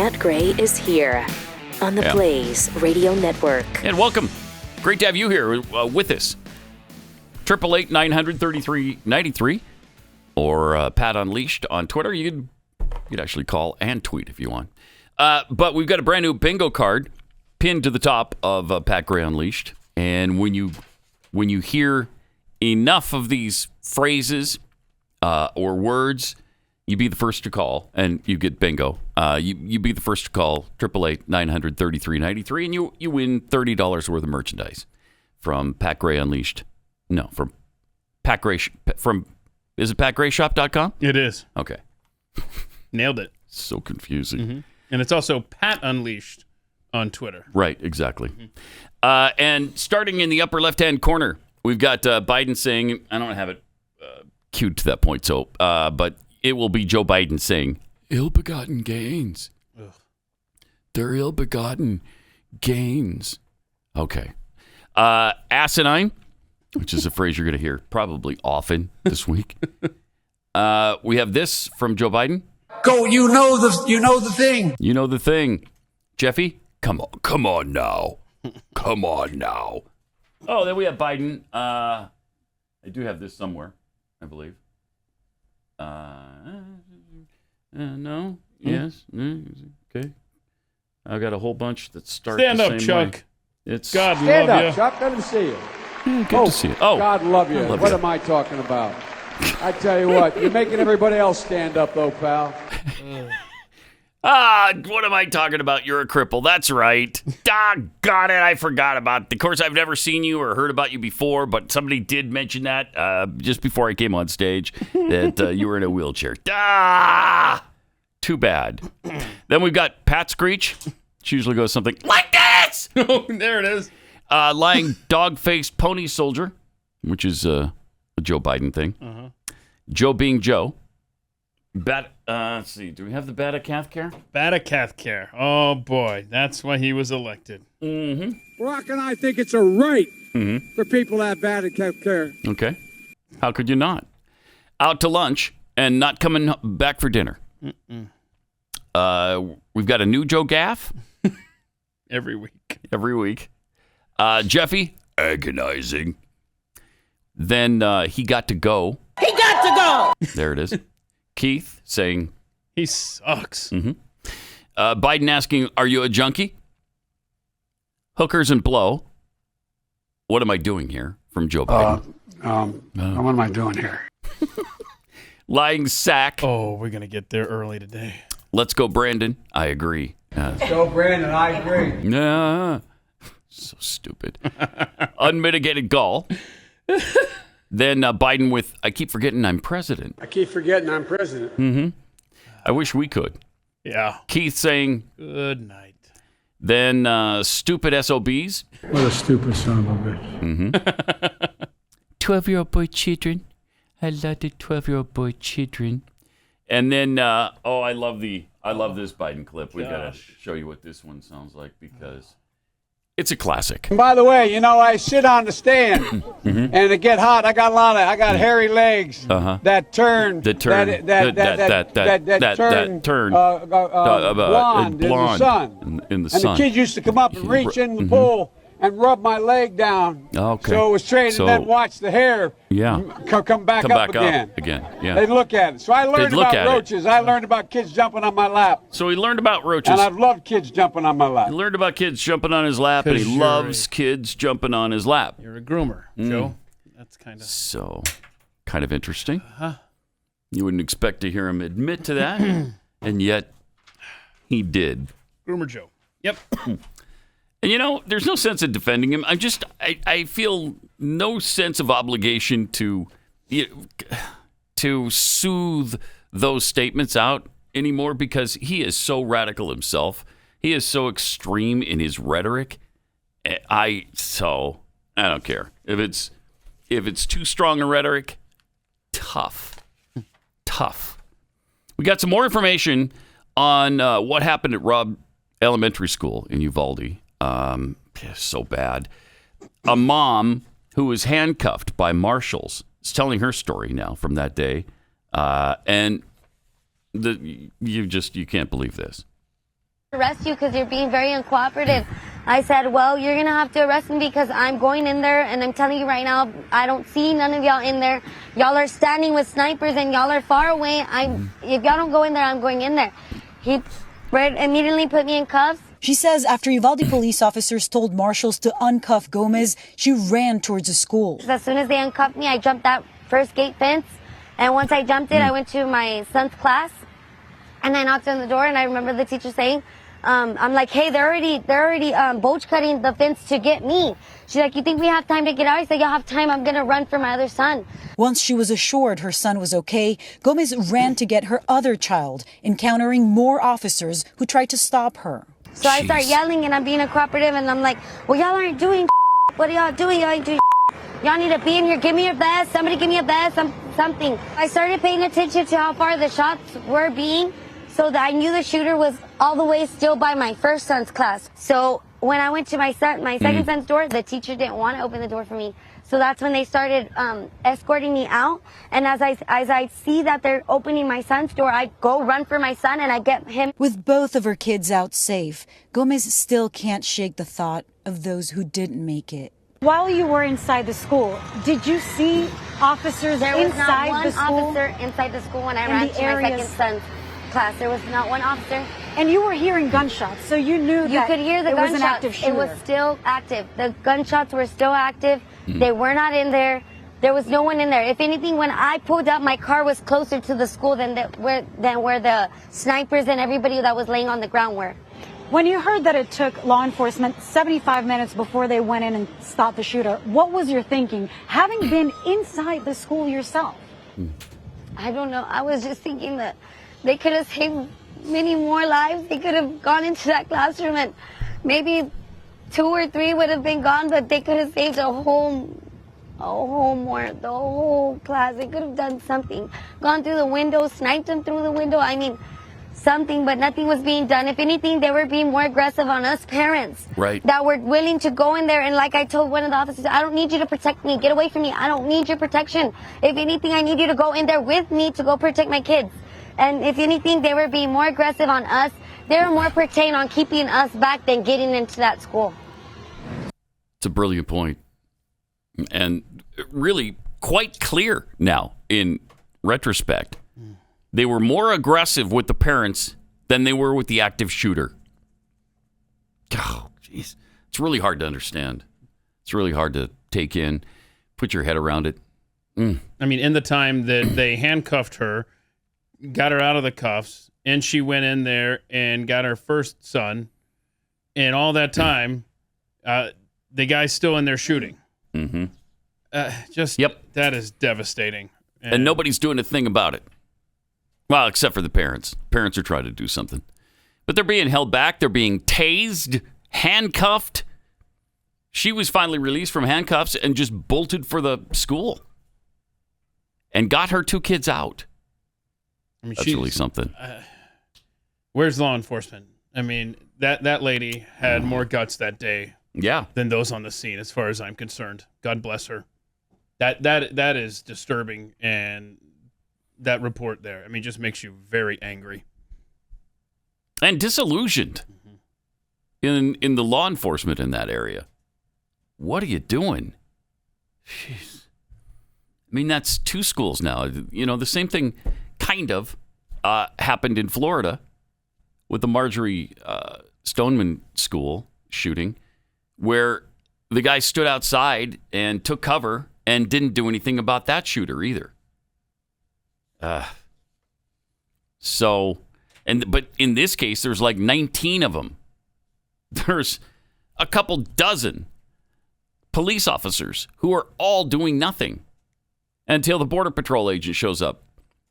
Matt Gray is here on the Blaze Radio Network. And welcome. Great to have you here with us. 888-900-3393 or Pat Unleashed on Twitter. You could actually call and tweet if you want. But we've got a brand new bingo card pinned to the top of Pat Gray Unleashed. And when you hear enough of these phrases or words, you be the first to call, and you get bingo. You be the first to call 888-900-3393, and you win $30 worth of merchandise from Pat Gray Unleashed. No, from Pat Gray. Is it PatGrayShop.com? It is. Okay. Nailed it. So confusing. Mm-hmm. And it's also Pat Unleashed on Twitter. Right, exactly. Mm-hmm. And starting in the upper left-hand corner, we've got Biden saying, I don't have it queued to that point, so but it will be Joe Biden saying, ill-begotten gains. Ugh. They're ill-begotten gains. Okay. Asinine, which is a phrase you're going to hear probably often this week. We have this from Joe Biden. Go, you know the thing. You know the thing. Jeffy, come on now. Come on now. Oh, then we have Biden. I do have this somewhere, I believe. No. Yes. Okay. I've got a whole bunch that start Stand the up, same Chuck. way. It's God Stand love up, you. Chuck. Let him see you. Good to see you. Oh, God love you. Love What you. am I talking about? I tell you what, you're making everybody else stand up, though, pal. What am I talking about? You're a cripple. That's right. Doggone it. I forgot about it. Of course, I've never seen you or heard about you before, but somebody did mention that just before I came on stage that you were in a wheelchair. Too bad. Then we've got Pat Screech. She usually goes something like this. Oh, there it is. Lying dog-faced pony soldier, which is a Joe Biden thing. Uh-huh. Joe being Joe. Let's see. Do we have the Bata-Cath care? Bata-Cath care. Oh, boy. That's why he was elected. Mm-hmm. Brock and I think it's a right for people to have bad care. Okay. How could you not? Out to lunch and not coming back for dinner. We've got a new Joe Gaff. Every week. Jeffy, agonizing. Then he got to go. He got to go. There it is. Keith saying, he sucks. Mm-hmm. Biden asking, are you a junkie? Hookers and blow. What am I doing here? From Joe Biden. What am I doing here? Lying sack. Oh, we're going to get there early today. Let's go, Brandon. I agree. Go, Brandon, I agree. Nah. So stupid. Unmitigated gall. Then Biden with, I keep forgetting I'm president. I keep forgetting I'm president. Mm-hmm. I wish we could. Yeah. Keith saying, good night. Then stupid SOBs. What a stupid son of a bitch. Mm-hmm. 12-year-old boy children. I love the 12-year-old boy children. And then, I love this Biden clip. We've got to show you what this one sounds like because it's a classic. And by the way, I sit on the stand, and it get hot. I got hairy legs that turn blonde in the sun. And the kids used to come up and reach in the pool and rub my leg down. Okay. So it was trained and then watch the hair come back up again. Yeah. They'd look at it. So I learned about roaches. I learned about kids jumping on my lap. So he learned about roaches. And I've loved kids jumping on my lap. He learned about kids jumping on his lap, and he loves kids jumping on his lap. You're a groomer, Joe. That's kind of interesting. You wouldn't expect to hear him admit to that, and yet he did. Groomer Joe. Yep. And there's no sense in defending him. I feel no sense of obligation to soothe those statements out anymore because he is so radical himself. He is so extreme in his rhetoric. I don't care. If it's too strong a rhetoric, tough. We got some more information on what happened at Robb Elementary School in Uvalde. So bad. A mom who was handcuffed by marshals is telling her story now from that day, and you can't believe this. arrest you because you're being very uncooperative. I said, well, you're going to have to arrest me because I'm going in there, and I'm telling you right now, I don't see none of y'all in there. Y'all are standing with snipers, and y'all are far away. If y'all don't go in there, I'm going in there. He immediately put me in cuffs. She says after Uvalde police officers told marshals to uncuff Gomez, she ran towards the school. As soon as they uncuffed me, I jumped that first gate fence, and once I jumped it, I went to my son's class, and I knocked on the door, and I remember the teacher saying, I'm like, hey, they're already boach cutting the fence to get me. She's like, you think we have time to get out? I said, y'all have time. I'm going to run for my other son. Once she was assured her son was okay, Gomez ran to get her other child, encountering more officers who tried to stop her. So I start yelling, and I'm being cooperative, and I'm like, well, y'all aren't doing what are y'all doing? Y'all ain't doing Y'all need to be in here. Give me your vest. Somebody give me a vest, something. I started paying attention to how far the shots were being, so that I knew the shooter was all the way still by my first son's class. So when I went to my second son's door, the teacher didn't want to open the door for me. So that's when they started escorting me out. And as I see that they're opening my son's door, I go run for my son, and I get him. With both of her kids out safe, Gomez still can't shake the thought of those who didn't make it. While you were inside the school, did you see officers inside the school? There was not one officer inside the school when I ran to my second son's class. There was not one officer. And you were hearing gunshots, so you knew that you could hear the gunshots. Was an active shooter. It was still active. The gunshots were still active. They were not in there. There was no one in there. If anything, when I pulled up, my car was closer to the school than where the snipers and everybody that was laying on the ground were. When you heard that it took law enforcement 75 minutes before they went in and stopped the shooter, what was your thinking, having been inside the school yourself? I don't know. I was just thinking that they could have saved many more lives. They could have gone into that classroom, and maybe 2 or 3 would have been gone, but they could have saved the whole class. They could have done something. Gone through the window, sniped them through the window. I mean, something, but nothing was being done. If anything, they were being more aggressive on us parents. Right. That were willing to go in there, and like I told one of the officers, I don't need you to protect me. Get away from me. I don't need your protection. If anything, I need you to go in there with me to go protect my kids. And if anything, they were being more aggressive on us. They were more pertained on keeping us back than getting into that school. It's a brilliant point. And really quite clear now in retrospect. They were more aggressive with the parents than they were with the active shooter. Oh, jeez. It's really hard to understand. It's really hard to take in. Put your head around it. I mean, in the time that they handcuffed her, got her out of the cuffs, and she went in there and got her first son, and all that time, the guy's still in there shooting. Mm-hmm. That is devastating. And nobody's doing a thing about it. Well, except for the parents. Parents are trying to do something. But they're being held back. They're being tased, handcuffed. She was finally released from handcuffs and just bolted for the school. And got her 2 kids out. I mean, that's really something. Where's law enforcement? I mean, that lady had more guts that day than those on the scene, as far as I'm concerned. God bless her. That is disturbing, and that report there, I mean, just makes you very angry. And disillusioned in the law enforcement in that area. What are you doing? Jeez. I mean, that's 2 schools now. You know, the same thing kind of happened in Florida with the Marjorie Stoneman School shooting, where the guy stood outside and took cover and didn't do anything about that shooter either. But in this case, there's like 19 of them. There's a couple dozen police officers who are all doing nothing until the Border Patrol agent shows up.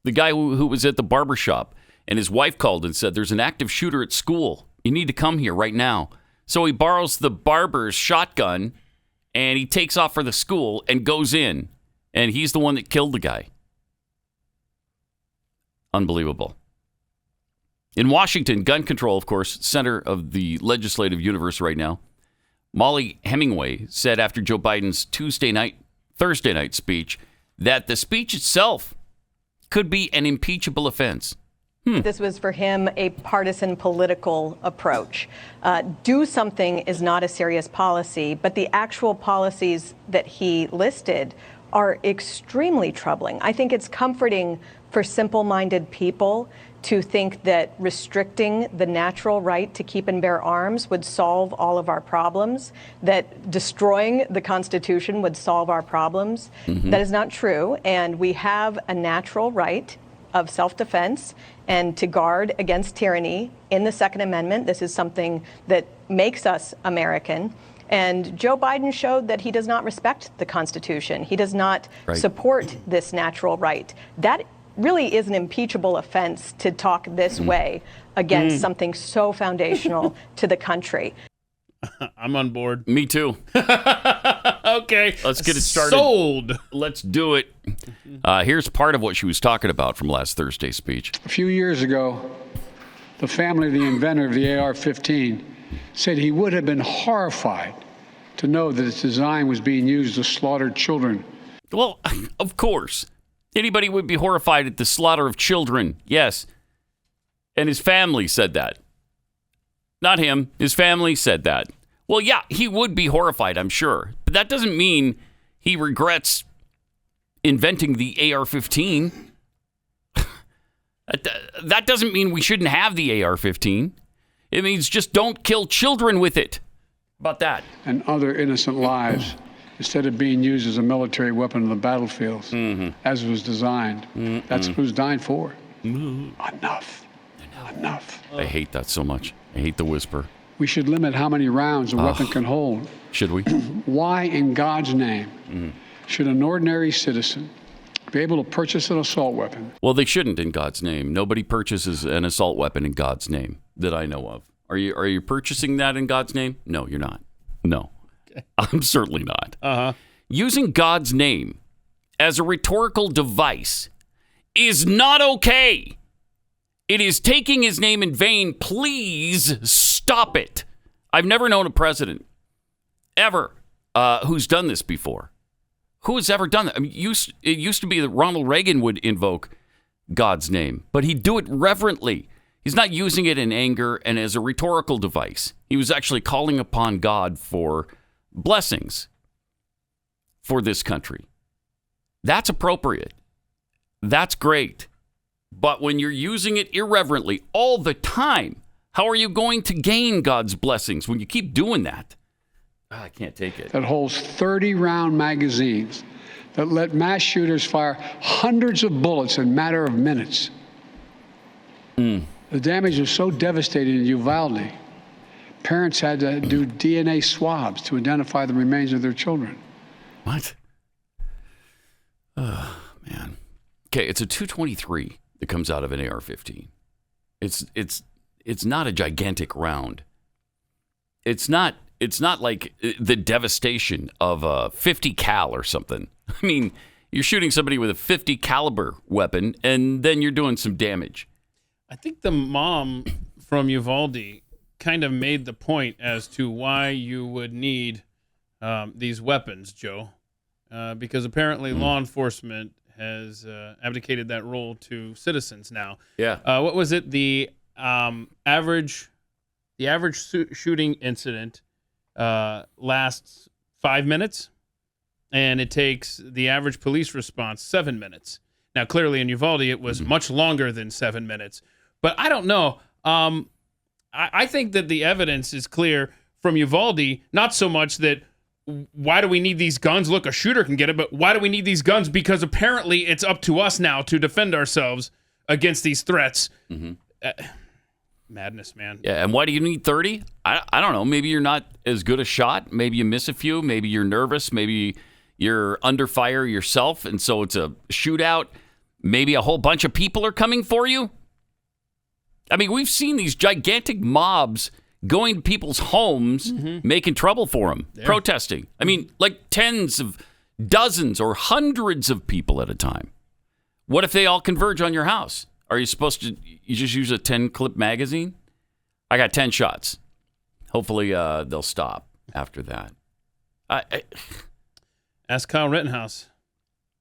The guy who was at the barber shop, and his wife called and said, there's an active shooter at school. You need to come here right now. So he borrows the barber's shotgun, and he takes off for the school and goes in, and he's the one that killed the guy. Unbelievable. In Washington, gun control, of course, center of the legislative universe right now. Molly Hemingway said after Joe Biden's Thursday night speech that the speech itself could be an impeachable offense. This was for him a partisan political approach. Do something is not a serious policy, but the actual policies that he listed are extremely troubling. I think it's comforting for simple-minded people to think that restricting the natural right to keep and bear arms would solve all of our problems, that destroying the Constitution would solve our problems. That is not true, and we have a natural right of self-defense and to guard against tyranny in the Second Amendment. This is something that makes us American. And Joe Biden showed that he does not respect the Constitution. He does not support this natural right. That really is an impeachable offense to talk this way against something so foundational to the country. I'm on board. Me too. Okay. Let's get it started. Sold. Let's do it. Here's part of what she was talking about from last Thursday's speech. A few years ago, the family of the inventor of the AR-15 said he would have been horrified to know that its design was being used to slaughter children. Well, of course. Anybody would be horrified at the slaughter of children. Yes. And his family said that. Not him. His family said that. Well, yeah, he would be horrified, I'm sure. But that doesn't mean he regrets inventing the AR-15. That doesn't mean we shouldn't have the AR-15. It means just don't kill children with it. How about that? And other innocent lives, instead of being used as a military weapon on the battlefields, as it was designed. That's what it was designed for. Enough. I hate that so much. I hate the whisper. We should limit how many rounds a weapon can hold. Should we? Why, in God's name, should an ordinary citizen be able to purchase an assault weapon? Well, they shouldn't in God's name. Nobody purchases an assault weapon in God's name that I know of. Are you purchasing that in God's name? No, you're not. No. Okay. I'm certainly not. Using God's name as a rhetorical device is not okay. It is taking his name in vain. Please stop it. I've never known a president ever who's done this before. Who has ever done that? I mean, it used to be that Ronald Reagan would invoke God's name, but he'd do it reverently. He's not using it in anger and as a rhetorical device. He was actually calling upon God for blessings for this country. That's appropriate. That's great. But when you're using it irreverently all the time, how are you going to gain God's blessings when you keep doing that? I can't take it. That holds 30-round magazines that let mass shooters fire hundreds of bullets in a matter of minutes. The damage was so devastating in Uvalde, parents had to do DNA swabs to identify the remains of their children. What? Oh, man. Okay, it's a .223 that comes out of an AR-15. It's not a gigantic round. It's not like the devastation of a 50 cal or something. I mean, you're shooting somebody with a 50 caliber weapon, and then you're doing some damage. I think the mom from Uvalde kind of made the point as to why you would need these weapons, Joe, because apparently law enforcement has abdicated that role to citizens now. Yeah. What was it? The average shooting incident lasts 5 minutes, and it takes the average police response 7 minutes. Now, clearly in Uvalde, it was much longer than 7 minutes. But I don't know. I think that the evidence is clear from Uvalde, not so much that why do we need these guns? Look, a shooter can get it, but why do we need these guns? Because apparently it's up to us now to defend ourselves against these threats. Madness, man. Yeah, and why do you need 30? I don't know. Maybe you're not as good a shot. Maybe you miss a few. Maybe you're nervous. Maybe you're under fire yourself, and so it's a shootout. Maybe a whole bunch of people are coming for you. I mean, we've seen these gigantic mobs going to people's homes, making trouble for them, protesting. I mean, like tens of dozens or hundreds of people at a time. What if they all converge on your house? Are you supposed to you just use a 10-clip magazine? I got 10 shots. Hopefully they'll stop after that. Ask Kyle Rittenhouse.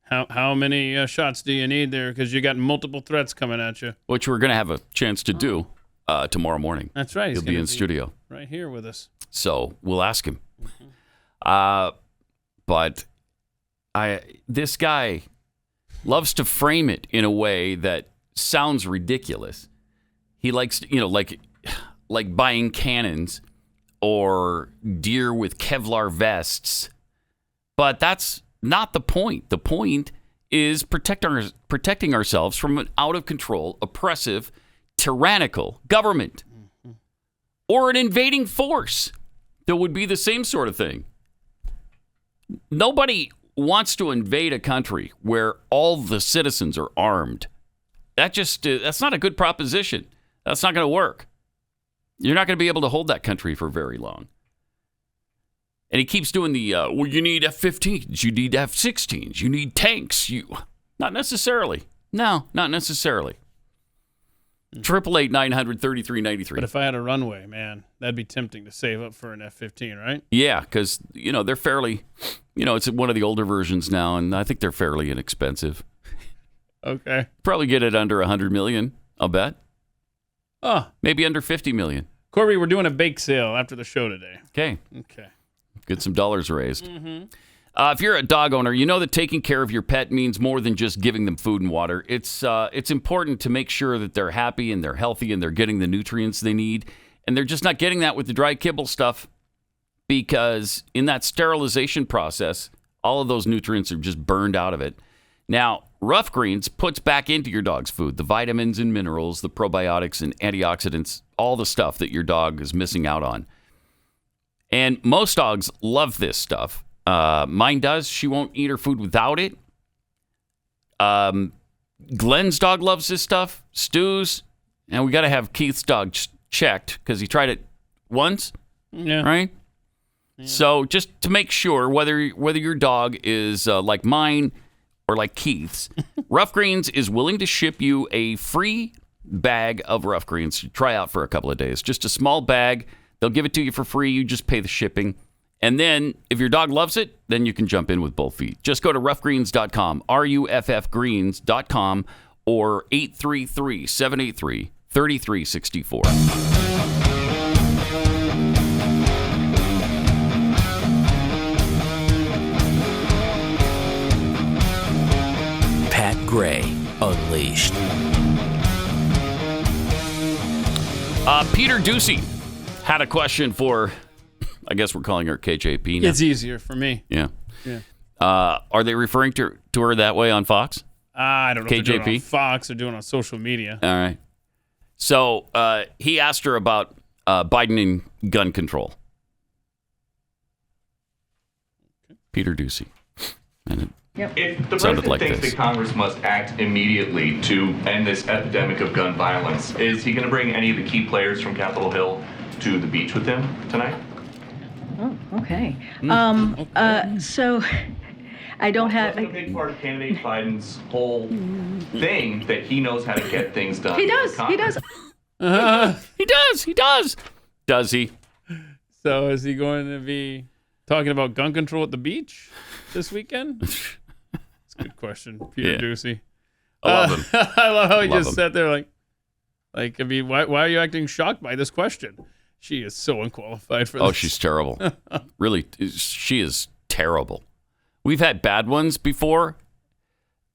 How many shots do you need there? Because you got multiple threats coming at you. Which we're going to have a chance to do tomorrow morning. That's right. He'll be in studio. Right here with us. So we'll ask him. But this guy loves to frame it in a way that sounds ridiculous. He likes, like buying cannons or deer with Kevlar vests. But that's not the point. The point is protecting ourselves from an out-of-control, oppressive, tyrannical government or an invading force that would be the same sort of thing. Nobody wants to invade a country where all the citizens are armed. That's not a good proposition. That's not going to work. You're not going to be able to hold that country for very long. And he keeps doing you need F-15s, you need F-16s, you need tanks. Not necessarily. No, not necessarily. 888-900-3393. But if I had a runway, man, that'd be tempting to save up for an F-15, right? Yeah, because, they're fairly, it's one of the older versions now, and I think they're fairly inexpensive. Okay. Probably get it under $100 million, I'll bet. Oh. Maybe under $50 million. Corby, we're doing a bake sale after the show today. Okay. Get some dollars raised. Mm-hmm. If you're a dog owner, you know that taking care of your pet means more than just giving them food and water. It's important to make sure that they're happy and they're healthy and they're getting the nutrients they need. And they're just not getting that with the dry kibble stuff because in that sterilization process, all of those nutrients are just burned out of it. Now, Rough Greens puts back into your dog's food the vitamins and minerals, the probiotics and antioxidants, all the stuff that your dog is missing out on. And most dogs love this stuff. Mine does. She won't eat her food without it. Glenn's dog loves this stuff. Stu's. And we got to have Keith's dog checked because he tried it once. Yeah. Right? Yeah. So just to make sure whether your dog is like mine or like Keith's, Rough Greens is willing to ship you a free bag of Rough Greens to try out for a couple of days. Just a small bag. They'll give it to you for free. You just pay the shipping. And then if your dog loves it, then you can jump in with both feet. Just go to roughgreens.com, ruffgreens.com, or 833-783-3364. Pat Gray Unleashed. Peter Ducey had a question for, I guess we're calling her KJP now. It's easier for me. Yeah. Are they referring to her that way on Fox? I don't know KJP? if they're doing it on Fox or doing it on social media. All right. So he asked her about Biden and gun control. Peter Ducey. And if the president thinks that Congress must act immediately to end this epidemic of gun violence, is he going to bring any of the key players from Capitol Hill to the beach with him tonight? Oh, okay. So I don't have. That's a big part of candidate Biden's whole thing, that he knows how to get things done. He does. He does. He does. Does he? So is he going to be talking about gun control at the beach this weekend? That's a good question, Peter Ducey. I love him. I love how he just sat there like, I mean, why are you acting shocked by this question? She is so unqualified for this. Oh, she's terrible. Really, she is terrible. We've had bad ones before,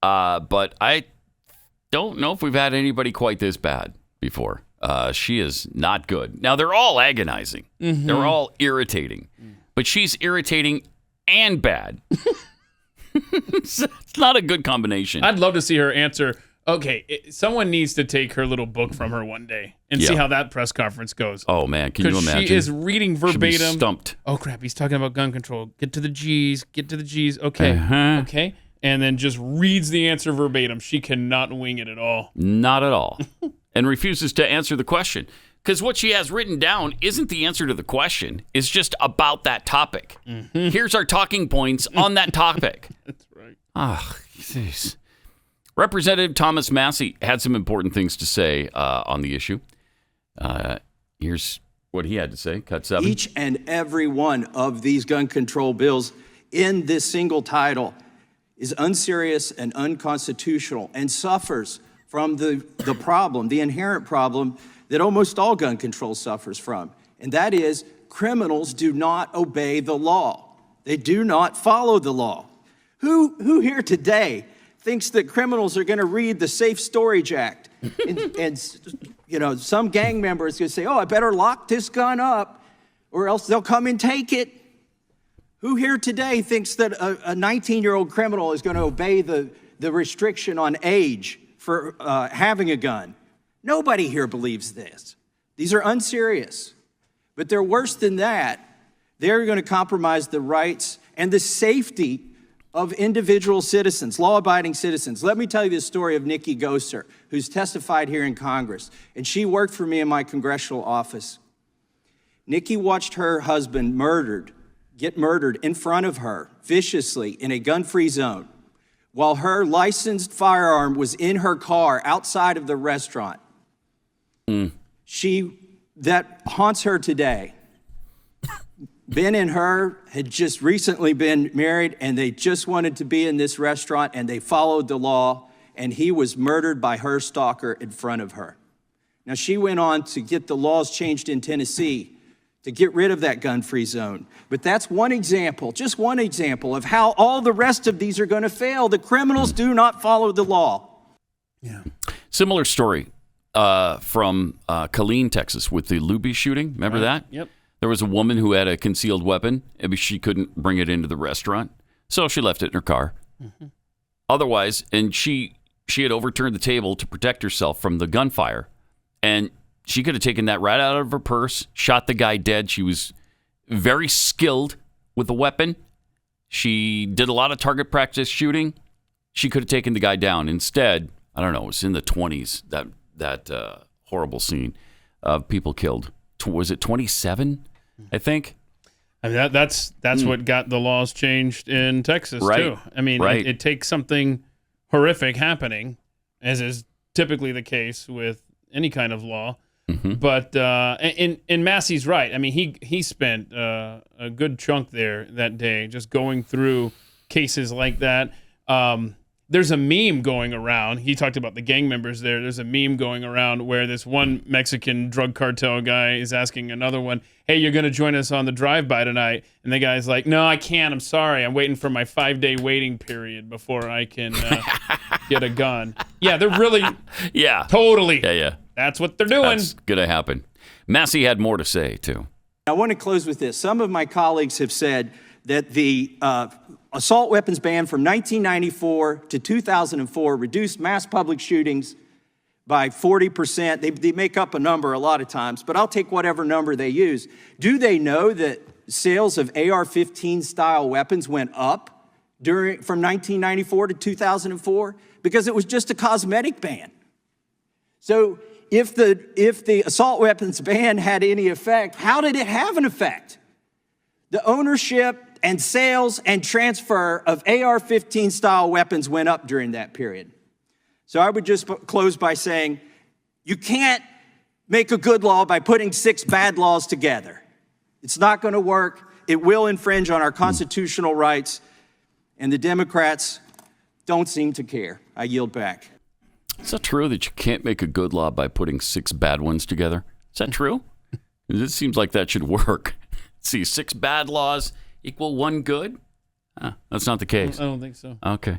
but I don't know if we've had anybody quite this bad before. She is not good. Now, they're all agonizing. Mm-hmm. They're all irritating. But she's irritating and bad. It's not a good combination. I'd love to see her answer. Okay, someone needs to take her little book from her one day and see how that press conference goes. Oh, man, can you imagine? She is reading verbatim. She'll be stumped. Oh, crap, he's talking about gun control. Get to the G's. Okay, okay. And then just reads the answer verbatim. She cannot wing it at all. Not at all. And refuses to answer the question. Because what she has written down isn't the answer to the question. It's just about that topic. Mm-hmm. Here's our talking points on that topic. That's right. Jeez. Representative Thomas Massie had some important things to say on the issue. Here's what he had to say. Cut 7. Each and every one of these gun control bills in this single title is unserious and unconstitutional and suffers from the problem, the inherent problem that almost all gun control suffers from. And that is criminals do not obey the law. They do not follow the law. Who here today thinks that criminals are going to read the Safe Storage Act and some gang member is going to say, oh, I better lock this gun up or else they'll come and take it? Who here today thinks that a 19-year-old criminal is going to obey the restriction on age for having a gun? Nobody here believes this. These are unserious. But they're worse than that. They're going to compromise the rights and the safety of individual citizens, law-abiding citizens. Let me tell you the story of Nikki Gosser, who's testified here in Congress. And she worked for me in my congressional office. Nikki watched her husband get murdered in front of her viciously in a gun-free zone while her licensed firearm was in her car outside of the restaurant. That haunts her today. Ben and her had just recently been married, and they just wanted to be in this restaurant, and they followed the law, and he was murdered by her stalker in front of her. Now, she went on to get the laws changed in Tennessee to get rid of that gun-free zone. But that's one example, just one example of how all the rest of these are going to fail. The criminals do not follow the law. Yeah. Similar story from Killeen, Texas, with the Luby shooting. Remember that? Yep. There was a woman who had a concealed weapon. Maybe she couldn't bring it into the restaurant, so she left it in her car. Mm-hmm. Otherwise, and she had overturned the table to protect herself from the gunfire, and she could have taken that right out of her purse, shot the guy dead. She was very skilled with the weapon. She did a lot of target practice shooting. She could have taken the guy down. Instead, I don't know, it was in the 20s, that horrible scene of people killed. Was it 27, I think? I mean, that's what got the laws changed in Texas, too. I mean, it takes something horrific happening, as is typically the case with any kind of law. Mm-hmm. But and Massie's right. I mean, he spent a good chunk there that day just going through cases like that. There's a meme going around. He talked about the gang members there. There's a meme going around where this one Mexican drug cartel guy is asking another one, hey, you're going to join us on the drive-by totonight? And the guy's like, no, I can't. I'm sorry. I'm waiting for my 5-day waiting period before I can get a gun. Yeah, they're really... Yeah. Totally. Yeah. That's what they're doing. That's going to happen. Massie had more to say, too. I want to close with this. Some of my colleagues have said that the assault weapons ban from 1994 to 2004 reduced mass public shootings by 40%. They make up a number a lot of times, but I'll take whatever number they use. Do they know that sales of AR-15 style weapons went up from 1994 to 2004? Because it was just a cosmetic ban. So if the assault weapons ban had any effect, how did it have an effect? The ownership and sales and transfer of AR-15 style weapons went up during that period. So I would just close by saying, you can't make a good law by putting 6 bad laws together. It's not going to work. It will infringe on our constitutional rights, and the Democrats don't seem to care. I yield back. Is that true that you can't make a good law by putting 6 bad ones together? Is that true? It seems like that should work. See, 6 bad laws equal 1 good? That's not the case. I don't think so. Okay.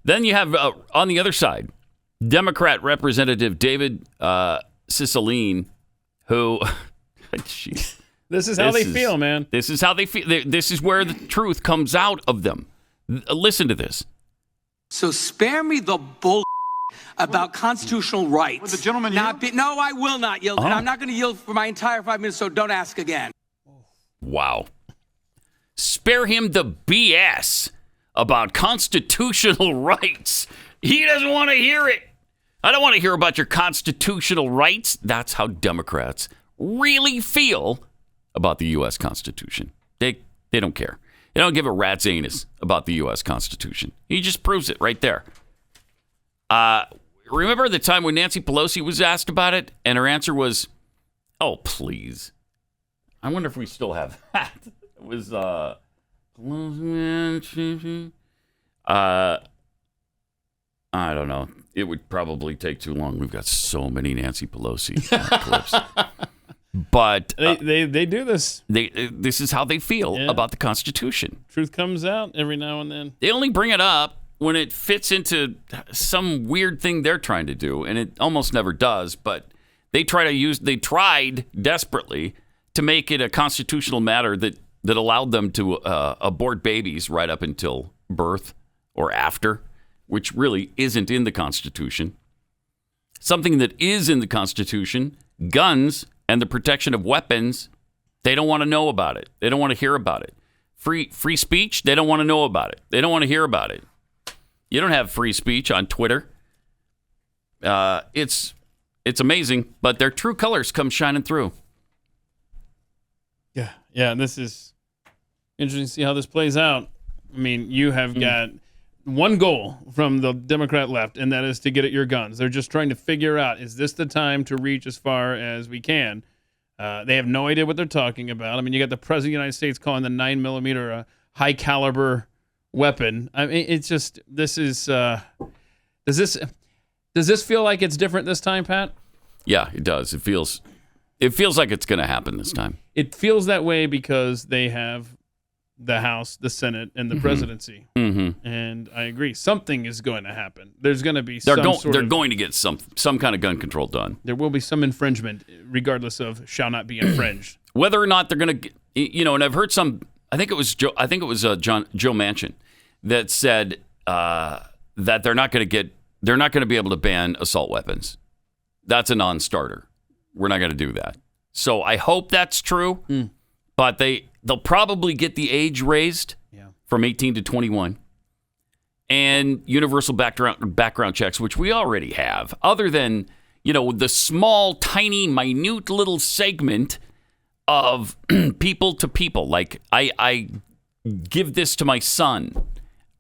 Then you have, on the other side, Democrat Representative David Cicilline, who... This is how they feel, man. This is how they feel. This is where the truth comes out of them. Listen to this. So spare me the bull about constitutional rights. Will the gentleman yield? No, I will not yield. Oh. And I'm not going to yield for my entire 5 minutes, so don't ask again. Wow. Spare him the BS about constitutional rights. He doesn't want to hear it. I don't want to hear about your constitutional rights. That's how Democrats really feel about the U.S. Constitution. They don't care. They don't give a rat's anus about the U.S. Constitution. He just proves it right there. Remember the time when Nancy Pelosi was asked about it, and her answer was, oh, please. I wonder if we still have that. It was, I don't know. It would probably take too long. We've got so many Nancy Pelosi clips. But they do this. This is how they feel about the Constitution. Truth comes out every now and then. They only bring it up when it fits into some weird thing they're trying to do, and it almost never does. But they tried desperately to make it a constitutional matter that allowed them to abort babies right up until birth or after, which really isn't in the Constitution. Something that is in the Constitution, guns and the protection of weapons, they don't want to know about it. They don't want to hear about it. Free speech, they don't want to know about it. They don't want to hear about it. You don't have free speech on Twitter. It's amazing, but their true colors come shining through. Yeah, this is interesting to see how this plays out. I mean, you have got one goal from the Democrat left, and that is to get at your guns. They're just trying to figure out, is this the time to reach as far as we can? They have no idea what they're talking about. I mean, you got the President of the United States calling the 9mm a high-caliber weapon. I mean, it's just, this is, does this feel like it's different this time, Pat? Yeah, it does. It feels like it's going to happen this time. It feels that way because they have the House, the Senate, and the presidency. Mm-hmm. And I agree. Something is going to happen. There's going to be they're going to get some kind of gun control done. There will be some infringement, regardless of shall not be infringed. Whether or not they're going to, and I've heard some. I think it was Joe Manchin that said that they're not going to be able to ban assault weapons. That's a non-starter. We're not going to do that. So I hope that's true. But they'll probably get the age raised from 18 to 21, and universal background checks, which we already have. Other than the small, tiny, minute little segment of people to people, like I give this to my son.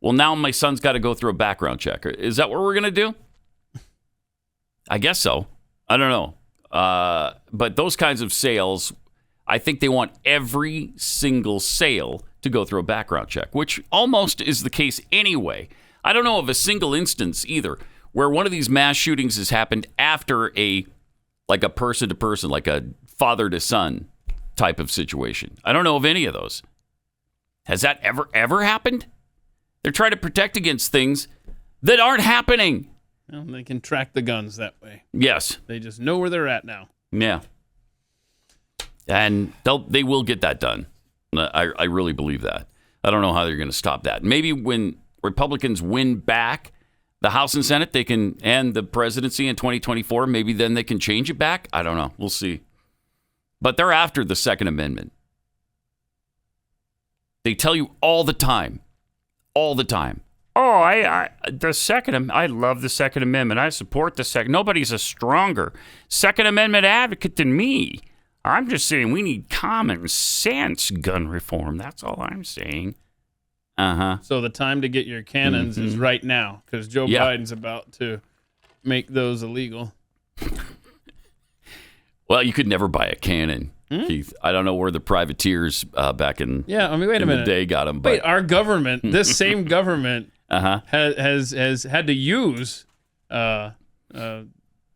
Well, now my son's got to go through a background check. Is that what we're going to do? I guess so. I don't know. But those kinds of sales, I think they want every single sale to go through a background check, which almost is the case anyway. I don't know of a single instance either where one of these mass shootings has happened after a person to person, like a father to son type of situation. I don't know of any of those. Has that ever happened? They're trying to protect against things that aren't happening. Well, they can track the guns that way. Yes. They just know where they're at now. Yeah. And they will get that done. I really believe that. I don't know how they're going to stop that. Maybe when Republicans win back the House and Senate, they can, and the presidency in 2024, maybe then they can change it back. I don't know. We'll see. But they're after the Second Amendment. They tell you all the time. Oh, I love the Second Amendment. I support the Second. Nobody's a stronger Second Amendment advocate than me. I'm just saying we need common sense gun reform. That's all I'm saying. So the time to get your cannons is right now, because Joe Biden's about to make those illegal. Well, you could never buy a cannon, Keith. I don't know where the privateers back in wait a minute. the day got them. But wait, our government, this same government, has had to use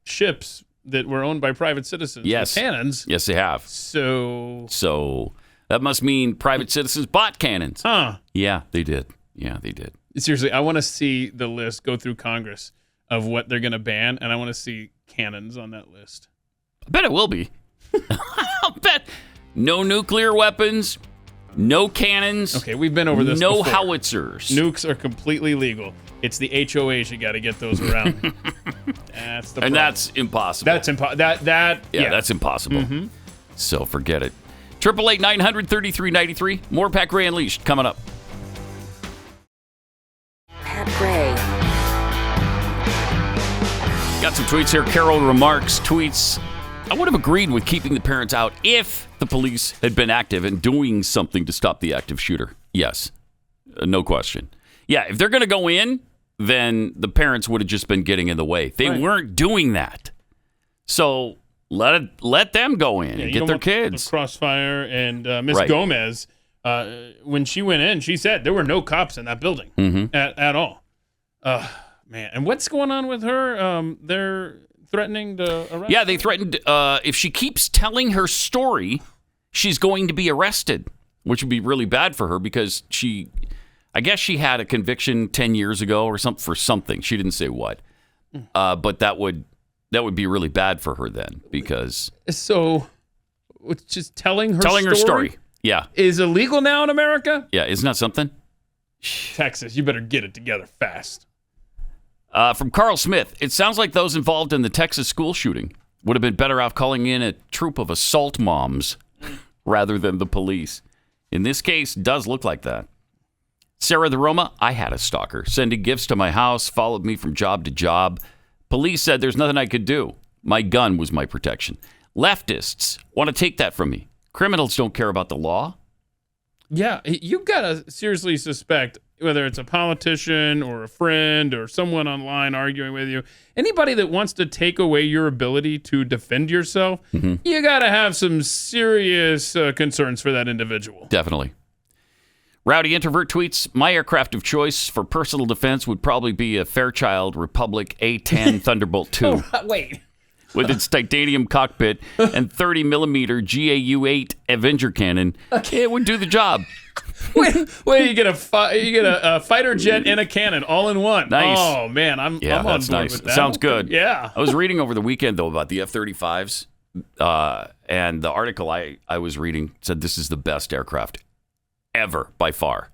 ships that were owned by private citizens. Yes, cannons. Yes, they have. So that must mean private citizens bought cannons. Huh? Yeah, they did. Yeah, they did. Seriously, I want to see the list go through Congress of what they're going to ban, and I want to see cannons on that list. I bet it will be. I'll bet no nuclear weapons, no cannons. Okay, we've been over this No before. Howitzers. Nukes are completely legal. It's the HOAs you got to get those around. That's the problem. And that's impossible. That's impossible. That's impossible. So forget it. 888-900-3393. More Pat Gray Unleashed coming up. Pat Gray. Got some tweets here. Carol Remarks tweets, I would have agreed with keeping the parents out if the police had been active and doing something to stop the active shooter. Yes. No question. Yeah, if they're going to go in, then the parents would have just been getting in the way. They weren't doing that. So let them go in and get their kids. The crossfire and Miss Gomez when she went in, she said there were no cops in that building at all. Man, and what's going on with her? They're threatening to arrest Yeah, her? they threatened if she keeps telling her story, she's going to be arrested, which would be really bad for her because I guess she had a conviction 10 years ago or something for something. She didn't say what, but that would be really bad for her then because So, just telling her story, yeah, is illegal now in America. Yeah, isn't that something? Texas, you better get it together fast. From Carl Smith, it sounds like those involved in the Texas school shooting would have been better off calling in a troop of assault moms rather than the police. In this case, it does look like that. Sarah the Roma, I had a stalker sending gifts to my house, followed me from job to job. Police said there's nothing I could do. My gun was my protection. Leftists want to take that from me. Criminals don't care about the law. Yeah, you've got to seriously suspect, whether it's a politician or a friend or someone online arguing with you, anybody that wants to take away your ability to defend yourself, you got to have some serious concerns for that individual. Definitely. Rowdy Introvert tweets, my aircraft of choice for personal defense would probably be a Fairchild Republic A-10 Thunderbolt II. Wait. With its titanium cockpit and 30-millimeter GAU-8 Avenger cannon, it would do the job. Wait, you get a fighter jet and a cannon all in one. Nice. Oh, man, I'm on board with that. Sounds good. Yeah. I was reading over the weekend, though, about the F-35s, and the article I was reading said this is the best aircraft ever, by far,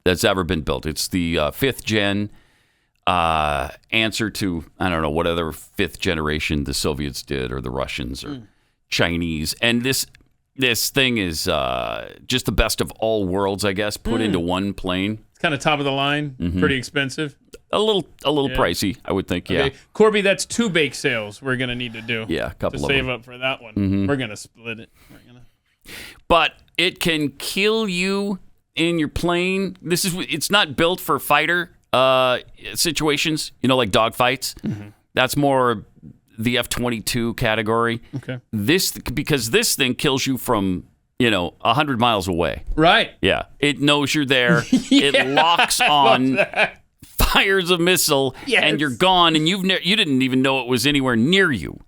that's ever been built. It's the fifth-gen answer to, I don't know, what other fifth generation the Soviets did or the Russians or Chinese. And this thing is just the best of all worlds, I guess, put into one plane. It's kind of top of the line, pretty expensive. A little pricey, I would think, yeah. Okay. Corby, that's 2 bake sales we're going to need to do. Yeah, a couple to of save them. up for that one. We're going to split it. But it can kill you in your plane. It's not built for fighter situations, like dogfights. That's more the F-22 category. Okay. Because this thing kills you from 100 miles away. Right. Yeah. It knows you're there. It locks on, fires a missile, and you're gone. And you didn't even know it was anywhere near you.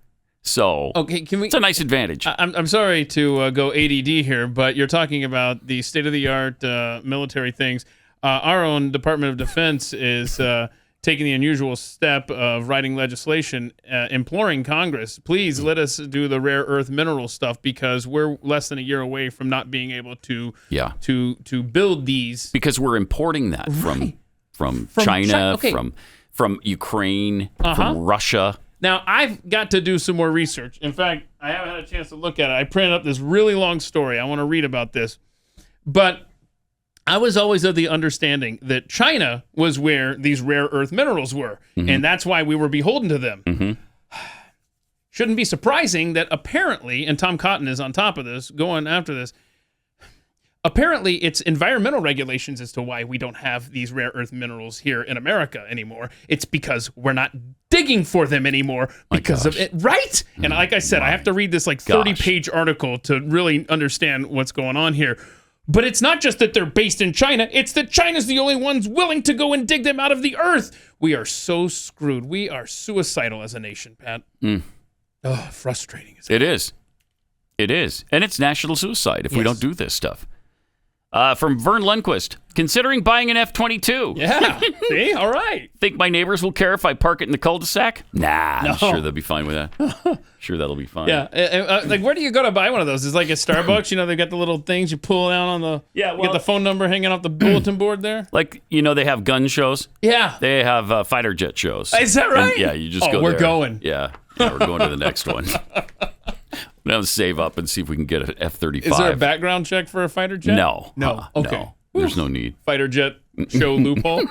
So okay, it's a nice advantage. I'm sorry to go ADD here, but you're talking about the state-of-the-art military things. Our own Department of Defense is taking the unusual step of writing legislation imploring Congress, please let us do the rare earth mineral stuff because we're less than a year away from not being able to build these. Because we're importing that from China, from Ukraine, from Russia. Now, I've got to do some more research. In fact, I haven't had a chance to look at it. I printed up this really long story. I want to read about this. But I was always of the understanding that China was where these rare earth minerals were, and that's why we were beholden to them. Shouldn't be surprising that apparently, and Tom Cotton is on top of this, going after this, apparently it's environmental regulations as to why we don't have these rare earth minerals here in America anymore. It's because we're not digging for them anymore because of it, right? And like I said, I have to read this 30-page article to really understand what's going on here. But it's not just that they're based in China. It's that China's the only ones willing to go and dig them out of the earth. We are so screwed. We are suicidal as a nation, Pat. Oh, frustrating. It is. It is. And it's national suicide if we don't do this stuff. From Vern Lundquist, considering buying an F-22. Yeah. See? All right. Think my neighbors will care if I park it in the cul-de-sac? Nah, I'm sure they'll be fine with that. Sure, that'll be fine. Yeah. Where do you go to buy one of those? It's like at Starbucks. They've got the little things you pull down on the... Yeah, well... You get the phone number hanging off the bulletin board there. They have gun shows. Yeah. They have fighter jet shows. Is that right? And, yeah, you just go there. We're going. Yeah, we're going to the next one. Now save up and see if we can get an F-35. Is there a background check for a fighter jet? No. Okay. No. There's no need. Fighter jet show loophole.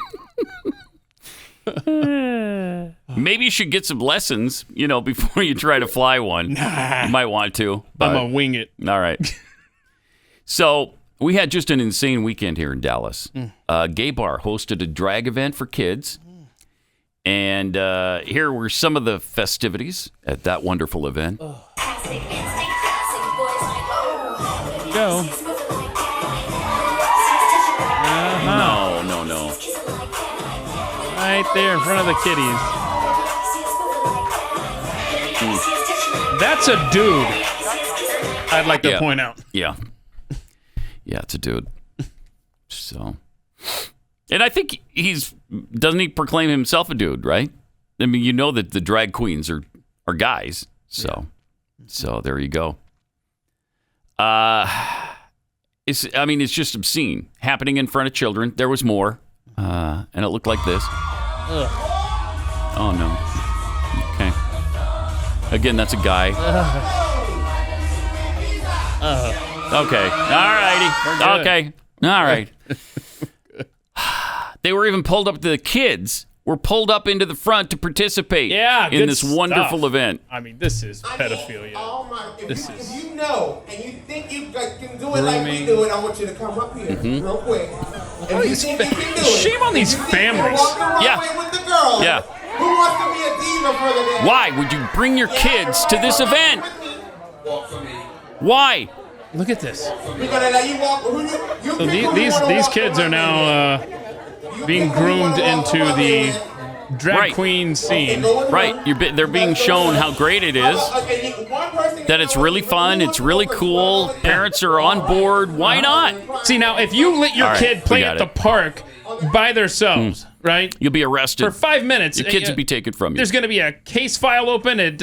Maybe you should get some lessons, before you try to fly one. Nah. You might want to. I'm going to wing it. All right. So we had just an insane weekend here in Dallas. Gay Bar hosted a drag event for kids. And here were some of the festivities at that wonderful event. Go. Right there in front of the kiddies. That's a dude. I'd like to point out. Yeah. Yeah, it's a dude. So, and I think doesn't he proclaim himself a dude, right? I mean, you know that the drag queens are guys. So there you go. It's just obscene. Happening in front of children. There was more. And it looked like this. Ugh. Oh, no. Okay. Again, that's a guy. Okay. All righty. Okay. All right. They were even pulled up. The kids were pulled up into the front to participate in this wonderful event. I mean, this is pedophilia. If you know and you think you can do it like we do it, I want you to come up here real quick. If you think you can do it, shame on these families. Yeah. With the girls, yeah. Who wants to be a diva for the day? Why would you bring your kids to this event? Why? Look at this. We're gonna let you walk. So these kids are now being groomed into the drag queen scene. Right. They're being shown how great it is. That it's really fun. It's really cool. Parents are on board. Why not? See, now, if you let your kid play at the park by themselves, right? You'll be arrested. For 5 minutes. Your kids will be taken from you. There's going to be a case file open at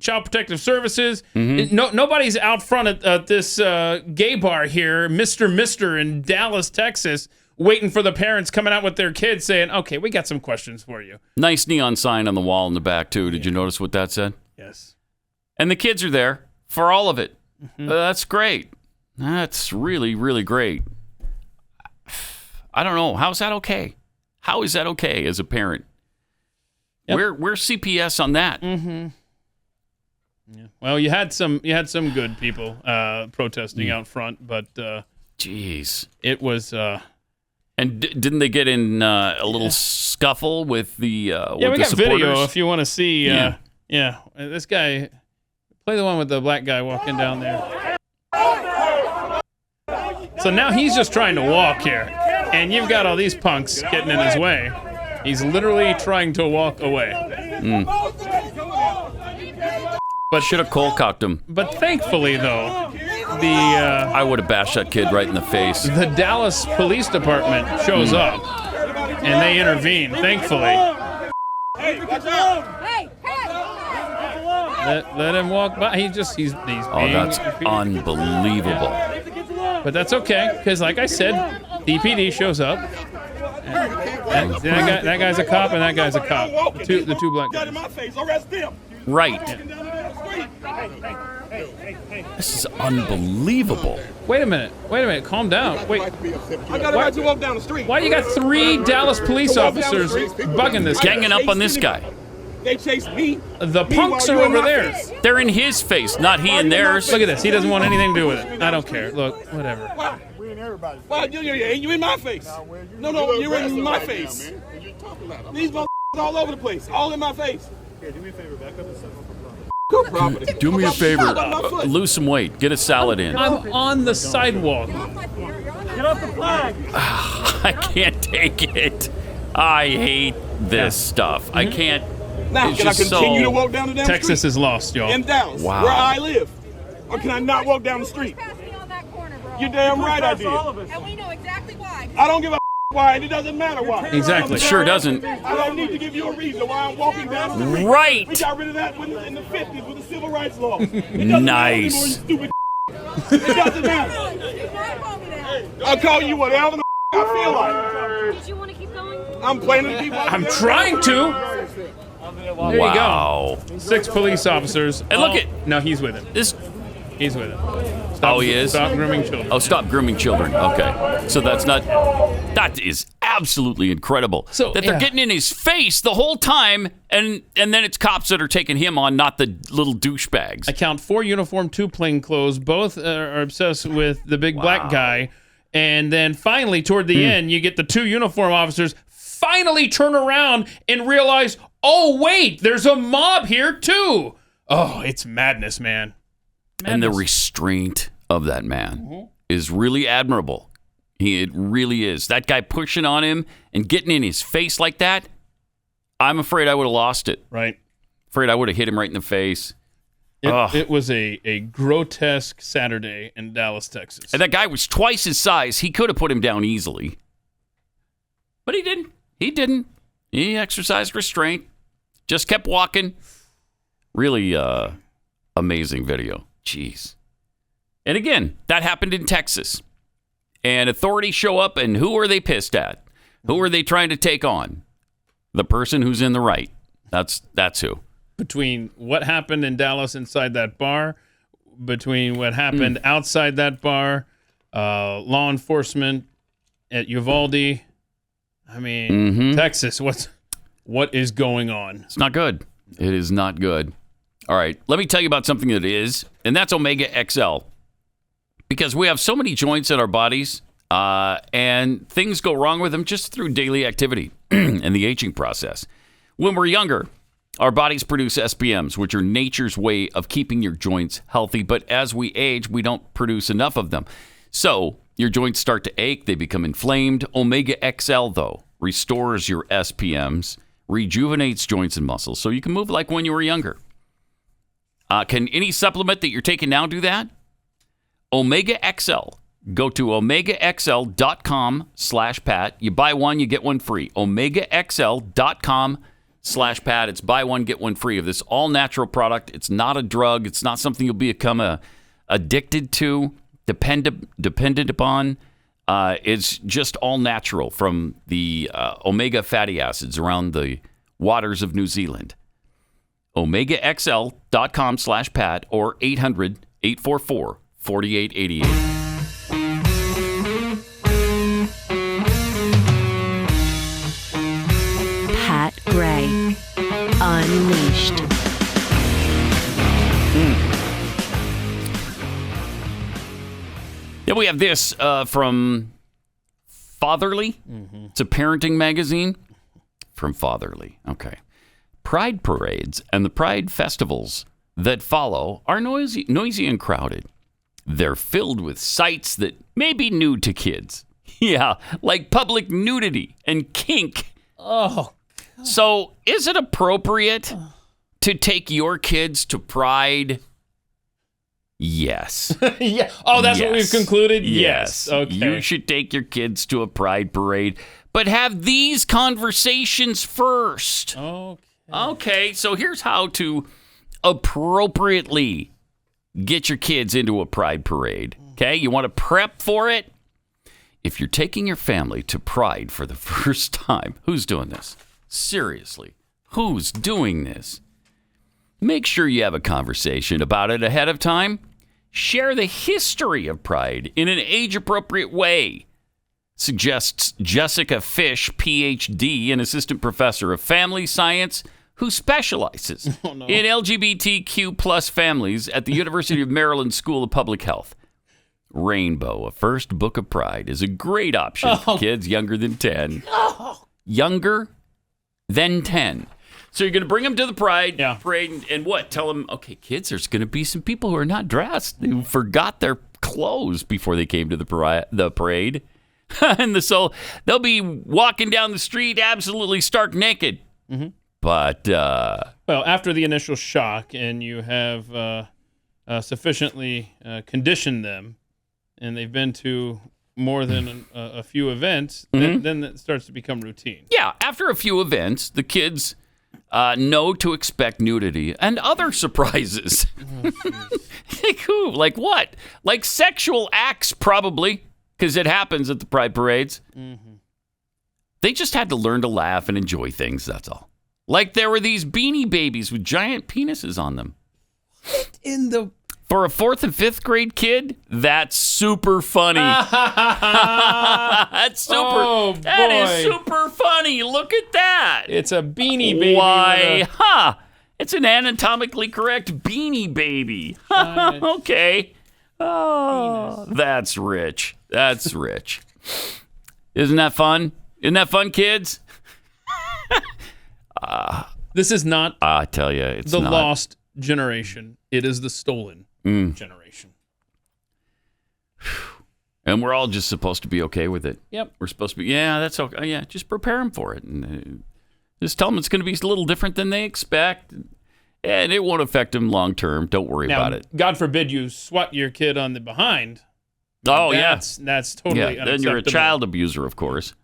Child Protective Services. Nobody's out front at this gay bar here, Mr. in Dallas, Texas, waiting for the parents coming out with their kids saying, okay, we got some questions for you. Nice neon sign on the wall in the back, too. Did you notice what that said? Yes. And the kids are there for all of it. That's great. That's really, really great. I don't know. How's that okay? How is that okay as a parent? Yep. Where's CPS on that? Yeah. Well, you had some good people protesting out front, but jeez, it was. And didn't they get in a little scuffle with the we the got supporters? video if you want to see. This guy, play the one with the black guy walking down there. So now he's just trying to walk here, and you've got all these punks getting in his way. He's literally trying to walk away. But should have cold-cocked him. But thankfully, though, I would have bashed that kid right in the face. The Dallas Police Department shows up, and they intervene. Thankfully. Let him walk by. He's being. Oh, that's unbelievable. But that's okay, because like I said, DPD shows up. That guy's a cop, and that guy's a cop. The two black guys. Right. This is unbelievable. Wait a minute. Calm down. Wait. I got a right to walk down the street. Why you got 3 Dallas police officers bugging this guy? Ganging up on this guy. They chased me. The punks are over there. They're in his face, not he in theirs. Look at this. He doesn't want anything to do with it. I don't care. Look, whatever. Why? Why? You in my face. No, you're in my face. These motherfuckers all over the place. All in my face. Here, do me a favor. Back up a second. Do me a favor. Lose some weight. Get a salad in. I'm on the sidewalk. Get off the flag. I can't take it. I hate this stuff. I can't. Now, can I continue to walk down the damn Texas street? is lost, y'all. In Dallas, wow. where I live. Or can I not walk down the street? You're damn right I did. And we know exactly why. I don't give a why, and it doesn't matter why. Exactly. It sure doesn't. I don't need to give you a reason why I'm walking down the street. Right. We got rid of that in the 50s with the civil rights law. Nice. It doesn't matter. I'll call you whatever the I feel like. Did you want to keep going? I'm planning to keep on. I'm trying to. There you go. 6 police officers. And look at. No, he's with him. He's with him. He is? Stop grooming children. Oh, stop grooming children. Okay. So that is absolutely incredible. So, that they're getting in his face the whole time, and then it's cops that are taking him on, not the little douchebags. I count 4 uniformed, 2 plainclothes. Both are obsessed with the big black guy. And then finally, toward the end, you get the 2 uniform officers finally turn around and realize, oh, wait, there's a mob here, too. Oh, it's madness, man. And the restraint of that man is really admirable. It really is. That guy pushing on him and getting in his face like that, I'm afraid I would have lost it. Right. Afraid I would have hit him right in the face. It was a grotesque Saturday in Dallas, Texas. And that guy was twice his size. He could have put him down easily. But he didn't. He didn't. He exercised restraint. Just kept walking. Really amazing video. Jeez. And again, that happened in Texas. And authorities show up, and who are they pissed at? Who are they trying to take on? The person who's in the right. That's who. Between what happened in Dallas inside that bar, between what happened outside that bar, law enforcement at Uvalde. I mean, Texas, what is going on? It's not good. It is not good. All right, let me tell you about something that is, and that's Omega XL. Because we have so many joints in our bodies, and things go wrong with them just through daily activity and the aging process. When we're younger, our bodies produce SPMs, which are nature's way of keeping your joints healthy. But as we age, we don't produce enough of them. So your joints start to ache. They become inflamed. Omega XL, though, restores your SPMs, rejuvenates joints and muscles so you can move like when you were younger. Can any supplement that you're taking now do that? Omega XL. Go to omegaxl.com/Pat. You buy one, you get one free. omegaxl.com/Pat. It's buy one, get one free of this all-natural product. It's not a drug. It's not something you'll become addicted to, dependent upon. It's just all natural from the omega fatty acids around the waters of New Zealand. omegaxl.com/Pat or 800-844-4888. Pat Gray, Unleashed. Then we have this from Fatherly. It's a parenting magazine from Fatherly. Okay. Pride parades and the pride festivals that follow are noisy and crowded. They're filled with sights that may be new to kids. Yeah, like public nudity and kink. Oh. So is it appropriate to take your kids to Pride? Yes. Yeah. Oh, that's what we've concluded? Yes. Okay. You should take your kids to a Pride parade, but have these conversations first. Okay, so here's how to appropriately get your kids into a Pride parade. Okay, you want to prep for it? If you're taking your family to Pride for the first time, who's doing this? Seriously, who's doing this? Make sure you have a conversation about it ahead of time. Share the history of Pride in an age-appropriate way, suggests Jessica Fish, PhD, an assistant professor of family science who specializes in LGBTQ plus families at the University of Maryland School of Public Health. Rainbow, a first book of Pride, is a great option for kids younger than 10. Younger than 10. So you're going to bring them to the Pride parade and what? Tell them, okay, kids, there's going to be some people who are not dressed, who forgot their clothes before they came to the parade. And so they'll be walking down the street absolutely stark naked. Mm-hmm. But, well, after the initial shock and you have sufficiently conditioned them and they've been to more than a few events, then it starts to become routine. Yeah, after a few events, the kids know to expect nudity and other surprises. Like what? Like sexual acts, probably, because it happens at the Pride parades. Mm-hmm. They just had to learn to laugh and enjoy things, that's all. Like there were these beanie babies with giant penises on them. For a 4th and 5th grade kid, that's super funny. That's super. Oh, that boy. is super funny. Look at that. It's a beanie baby. Why? It's an anatomically correct beanie baby. Okay. Oh, that's rich. That's rich. Isn't that fun? Isn't that fun, kids? This is not, I tell you, it's the not. lost generation. It is the stolen generation. And we're all just supposed to be okay with it. Yep. We're supposed to be, yeah, that's okay. Yeah, just prepare them for it. And just tell them it's going to be a little different than they expect. And it won't affect them long term. Don't worry about it. God forbid you swat your kid on the behind. Oh, That's totally unacceptable. Then you're a child abuser, of course.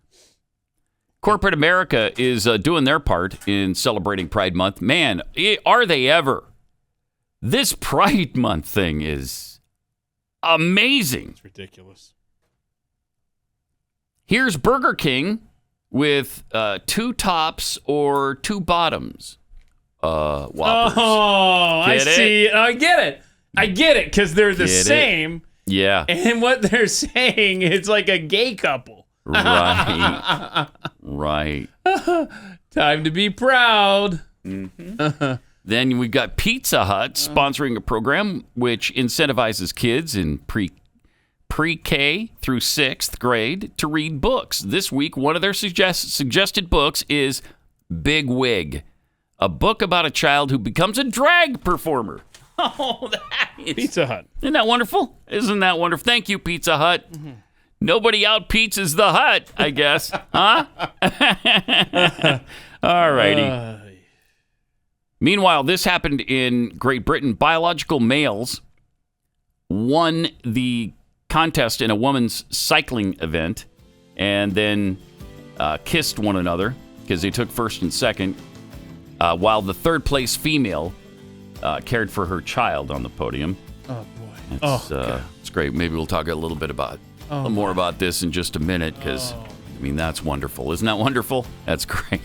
Corporate America is doing their part in celebrating Pride Month. Man, are they ever. This Pride Month thing is amazing. It's ridiculous. Here's Burger King with 2 tops or 2 bottoms. Whoppers. Oh, I see. I get it. I get it because they're the same. Yeah. And what they're saying, it's like a gay couple. Right. Right. Time to be proud. Mm-hmm. Then we've got Pizza Hut sponsoring a program which incentivizes kids in pre-K through 6th grade to read books. This week, one of their suggested books is Big Wig, a book about a child who becomes a drag performer. Oh, that is... Pizza Hut. Isn't that wonderful? Isn't that wonderful? Thank you, Pizza Hut. Mm-hmm. Nobody out-pizzas the hut, I guess. Huh? All righty. Meanwhile, this happened in Great Britain. Biological males won the contest in a women's cycling event and then kissed one another because they took first and second, while the third place female cared for her child on the podium. Oh, boy. It's great. Maybe we'll talk a little bit more about this in just a minute because, I mean, that's wonderful. Isn't that wonderful? That's great.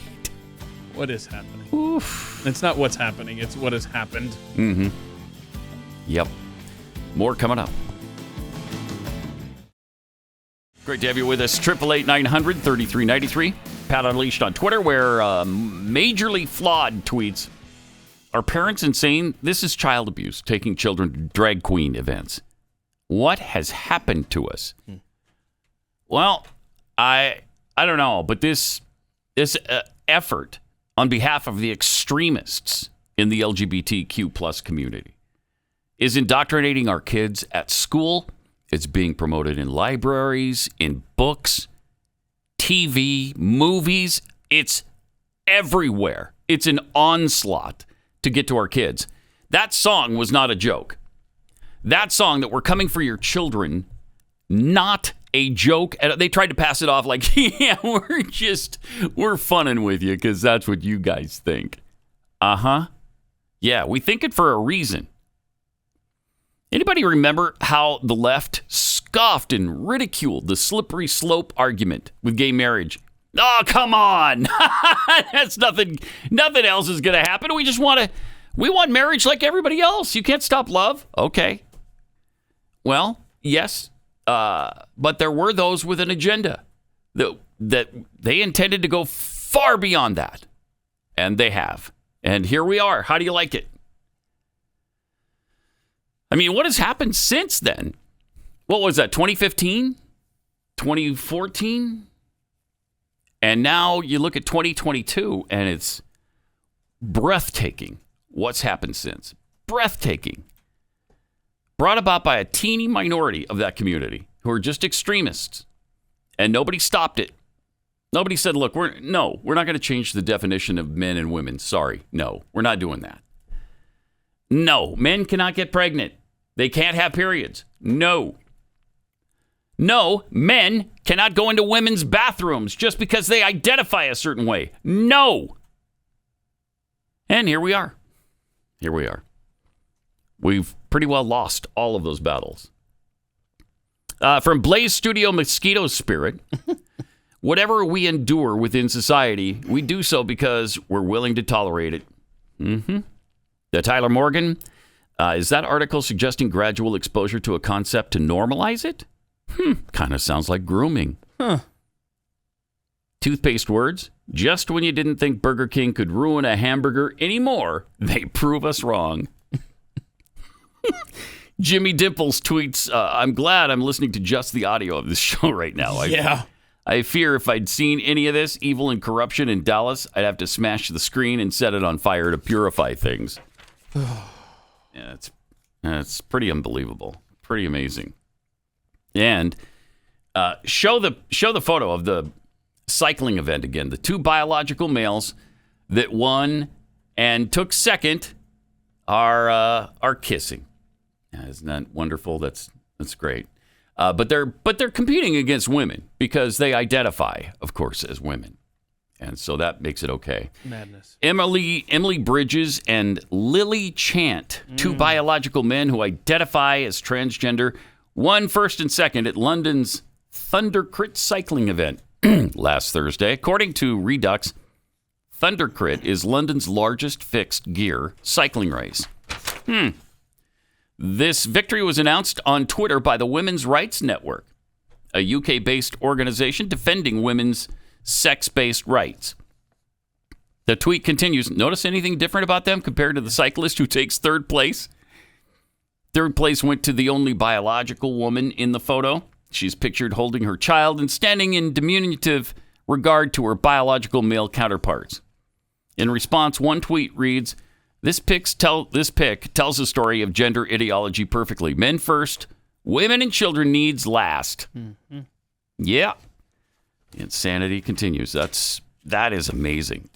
What is happening? Oof. It's not what's happening. It's what has happened. Mm-hmm. Yep. More coming up. Great to have you with us. 888-900-3393. Pat Unleashed on Twitter, where majorly flawed tweets. Are parents insane? This is child abuse, taking children to drag queen events. What has happened to us? Well, I don't know, but this effort on behalf of the extremists in the LGBTQ plus community is indoctrinating our kids at school. It's being promoted in libraries, in books, TV, movies. It's everywhere. It's an onslaught to get to our kids. That song was not a joke. That song that we're coming for your children, not a joke. And they tried to pass it off like, yeah, we're funning with you because that's what you guys think. Uh-huh. Yeah, we think it for a reason. Anybody remember how the left scoffed and ridiculed the slippery slope argument with gay marriage? Oh, come on. That's nothing else is going to happen. We want marriage like everybody else. You can't stop love. Okay. Well, yes. But there were those with an agenda that they intended to go far beyond that. And they have. And here we are. How do you like it? I mean, what has happened since then? What was that, 2015? 2014? And now you look at 2022, and it's breathtaking what's happened since. Breathtaking. Brought about by a teeny minority of that community who are just extremists. And nobody stopped it. Nobody said, look, we're not going to change the definition of men and women. Sorry. No, we're not doing that. No, men cannot get pregnant. They can't have periods. No, men cannot go into women's bathrooms just because they identify a certain way. No. And here we are. We've pretty well lost all of those battles. From Blaze Studio Mosquito Spirit, whatever we endure within society, we do so because we're willing to tolerate it. Mm-hmm. The Tyler Morgan, is that article suggesting gradual exposure to a concept to normalize it? Kind of sounds like grooming. Huh. Toothpaste words. Just when you didn't think Burger King could ruin a hamburger anymore, they prove us wrong. Jimmy Dimples tweets, I'm glad I'm listening to just the audio of this show right now. I fear if I'd seen any of this evil and corruption in Dallas, I'd have to smash the screen and set it on fire to purify things. Yeah, it's pretty unbelievable. Pretty amazing. And Show the photo of the cycling event again. The two biological males that won and took second are kissing. Yeah, isn't that wonderful? That's great. But they're competing against women because they identify, of course, as women, and so that makes it okay. Madness. Emily Bridges and Lily Chant, two biological men who identify as transgender, won first and second at London's Thundercrit cycling event last Thursday. According to Redux, Thundercrit is London's largest fixed gear cycling race. This victory was announced on Twitter by the Women's Rights Network, a UK-based organization defending women's sex-based rights. The tweet continues, notice anything different about them compared to the cyclist who takes third place? Third place went to the only biological woman in the photo. She's pictured holding her child and standing in diminutive regard to her biological male counterparts. In response, one tweet reads, This pic tells the story of gender ideology perfectly. Men first, women and children needs last. Mm-hmm. Yeah. Insanity continues. That is amazing.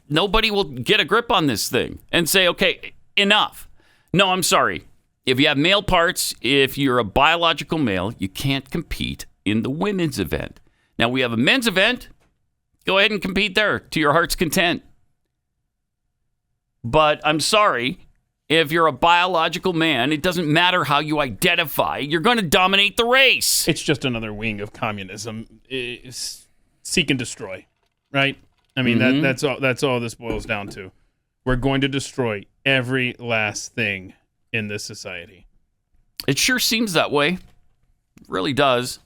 Nobody will get a grip on this thing and say, okay, enough. No, I'm sorry. If you have male parts, if you're a biological male, you can't compete in the women's event. Now, we have a men's event. Go ahead and compete there to your heart's content. But I'm sorry, if you're a biological man, it doesn't matter how you identify. You're going to dominate the race. It's just another wing of communism. It's seek and destroy, right? I mean, that's all this boils down to. We're going to destroy every last thing in this society. It sure seems that way. It really does.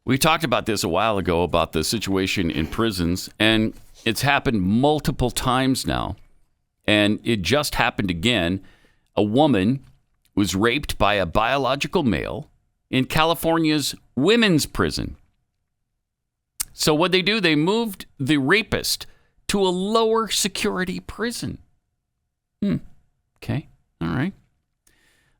We talked about this a while ago, about the situation in prisons, and it's happened multiple times now. And it just happened again. A woman was raped by a biological male in California's women's prison. So what they do, they moved the rapist to a lower security prison. Okay. All right.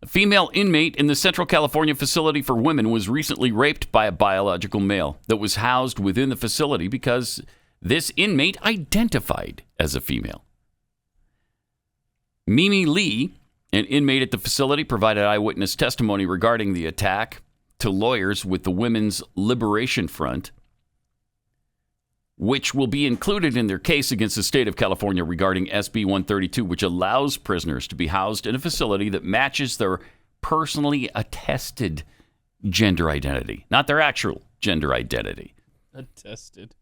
A female inmate in the Central California facility for women was recently raped by a biological male that was housed within the facility because this inmate identified as a female. Mimi Lee, an inmate at the facility, provided eyewitness testimony regarding the attack to lawyers with the Women's Liberation Front, which will be included in their case against the state of California regarding SB 132, which allows prisoners to be housed in a facility that matches their personally attested gender identity, not their actual gender identity. Attested.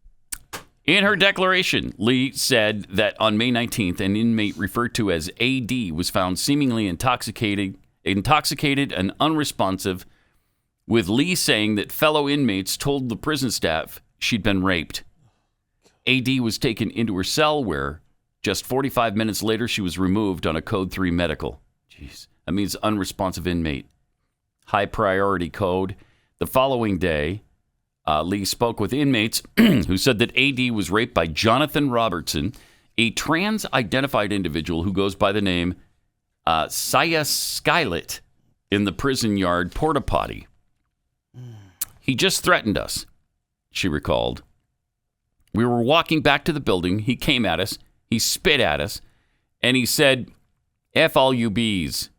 In her declaration, Lee said that on May 19th, an inmate referred to as AD was found seemingly intoxicated and unresponsive, with Lee saying that fellow inmates told the prison staff she'd been raped. AD was taken into her cell where just 45 minutes later she was removed on a Code 3 medical. Jeez, that means unresponsive inmate. High priority code. The following day, Lee spoke with inmates who said that AD was raped by Jonathan Robertson, a trans-identified individual who goes by the name Saya Skylet in the prison yard porta potty. He just threatened us, she recalled. We were walking back to the building. He came at us. He spit at us. And he said, F all you bees.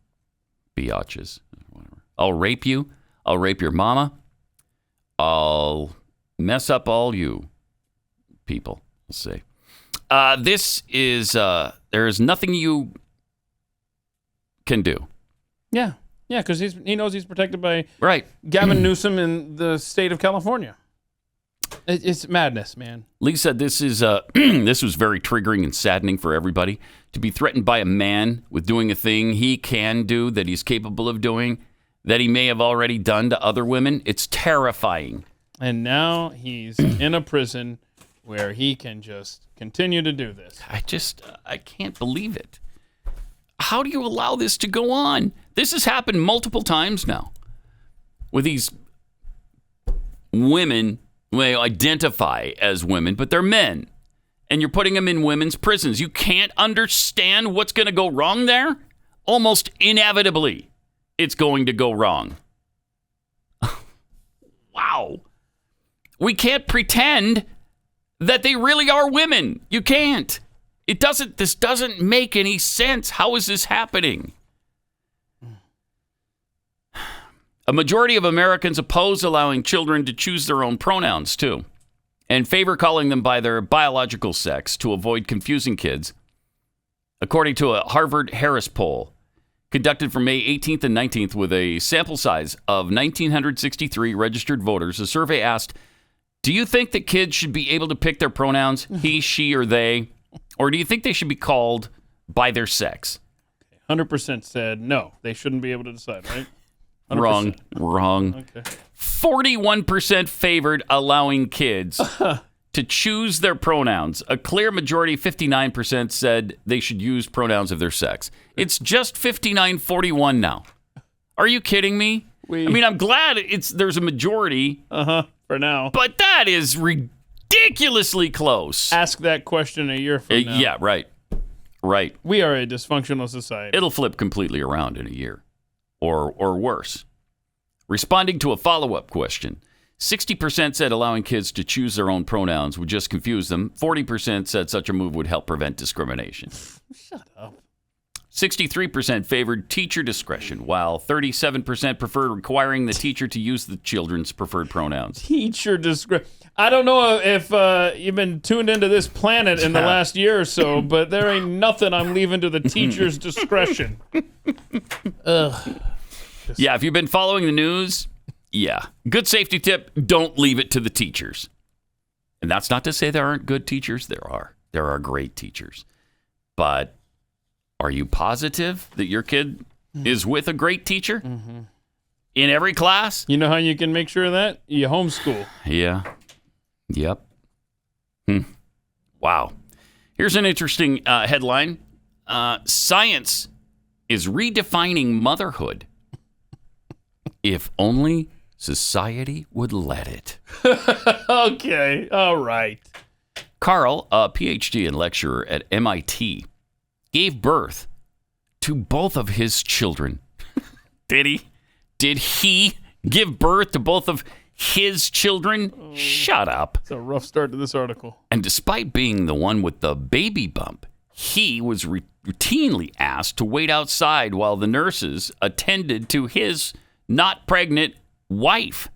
Biatches. Whatever. I'll rape you. I'll rape your mama. I'll mess up all you people. We'll see. This is, there is nothing you can do. Yeah. Yeah, because he knows he's protected by Gavin Newsom in the state of California. It's madness, man. Lee said this is this was very triggering and saddening for everybody. To be threatened by a man with doing a thing he can do, that he's capable of doing, that he may have already done to other women, it's terrifying. And now he's in a prison where he can just continue to do this. I can't believe it. How do you allow this to go on? This has happened multiple times now with these women. They identify as women, but they're men. And you're putting them in women's prisons. You can't understand what's going to go wrong there? Almost inevitably. it's going to go wrong. Wow. We can't pretend that they really are women. You can't. This doesn't make any sense. How is this happening? A majority of Americans oppose allowing children to choose their own pronouns, too, and favor calling them by their biological sex to avoid confusing kids. According to a Harvard-Harris poll conducted from May 18th and 19th with a sample size of 1,963 registered voters, the survey asked, do you think that kids should be able to pick their pronouns, he, she, or they? Or do you think they should be called by their sex? 100% said no. They shouldn't be able to decide, right? 100%. Wrong. Okay. 41% favored allowing kids to choose their pronouns. A clear majority, 59%, said they should use pronouns of their sex. It's just 59-41 now. Are you kidding me? I'm glad there's a majority. For now. But that is ridiculously close. Ask that question a year from now. Yeah, right. Right. We are a dysfunctional society. It'll flip completely around in a year. Or worse. Responding to a follow-up question, 60% said allowing kids to choose their own pronouns would just confuse them. 40% said such a move would help prevent discrimination. Shut up. 63% favored teacher discretion, while 37% preferred requiring the teacher to use the children's preferred pronouns. Teacher discretion. I don't know if you've been tuned into this planet in the last year or so, but there ain't nothing I'm leaving to the teacher's discretion. Ugh. Yeah, if you've been following the news, yeah. Good safety tip, don't leave it to the teachers. And that's not to say there aren't good teachers. There are. There are great teachers. But are you positive that your kid is with a great teacher in every class? You know how you can make sure of that? You homeschool. Yeah. Yep. Wow. Here's an interesting headline. Science is redefining motherhood. If only society would let it. Okay. All right. Carl, a PhD and lecturer at MIT, gave birth to both of his children. Did he? Did he give birth to both of his children? Shut up. It's a rough start to this article. And despite being the one with the baby bump, he was routinely asked to wait outside while the nurses attended to his not pregnant wife.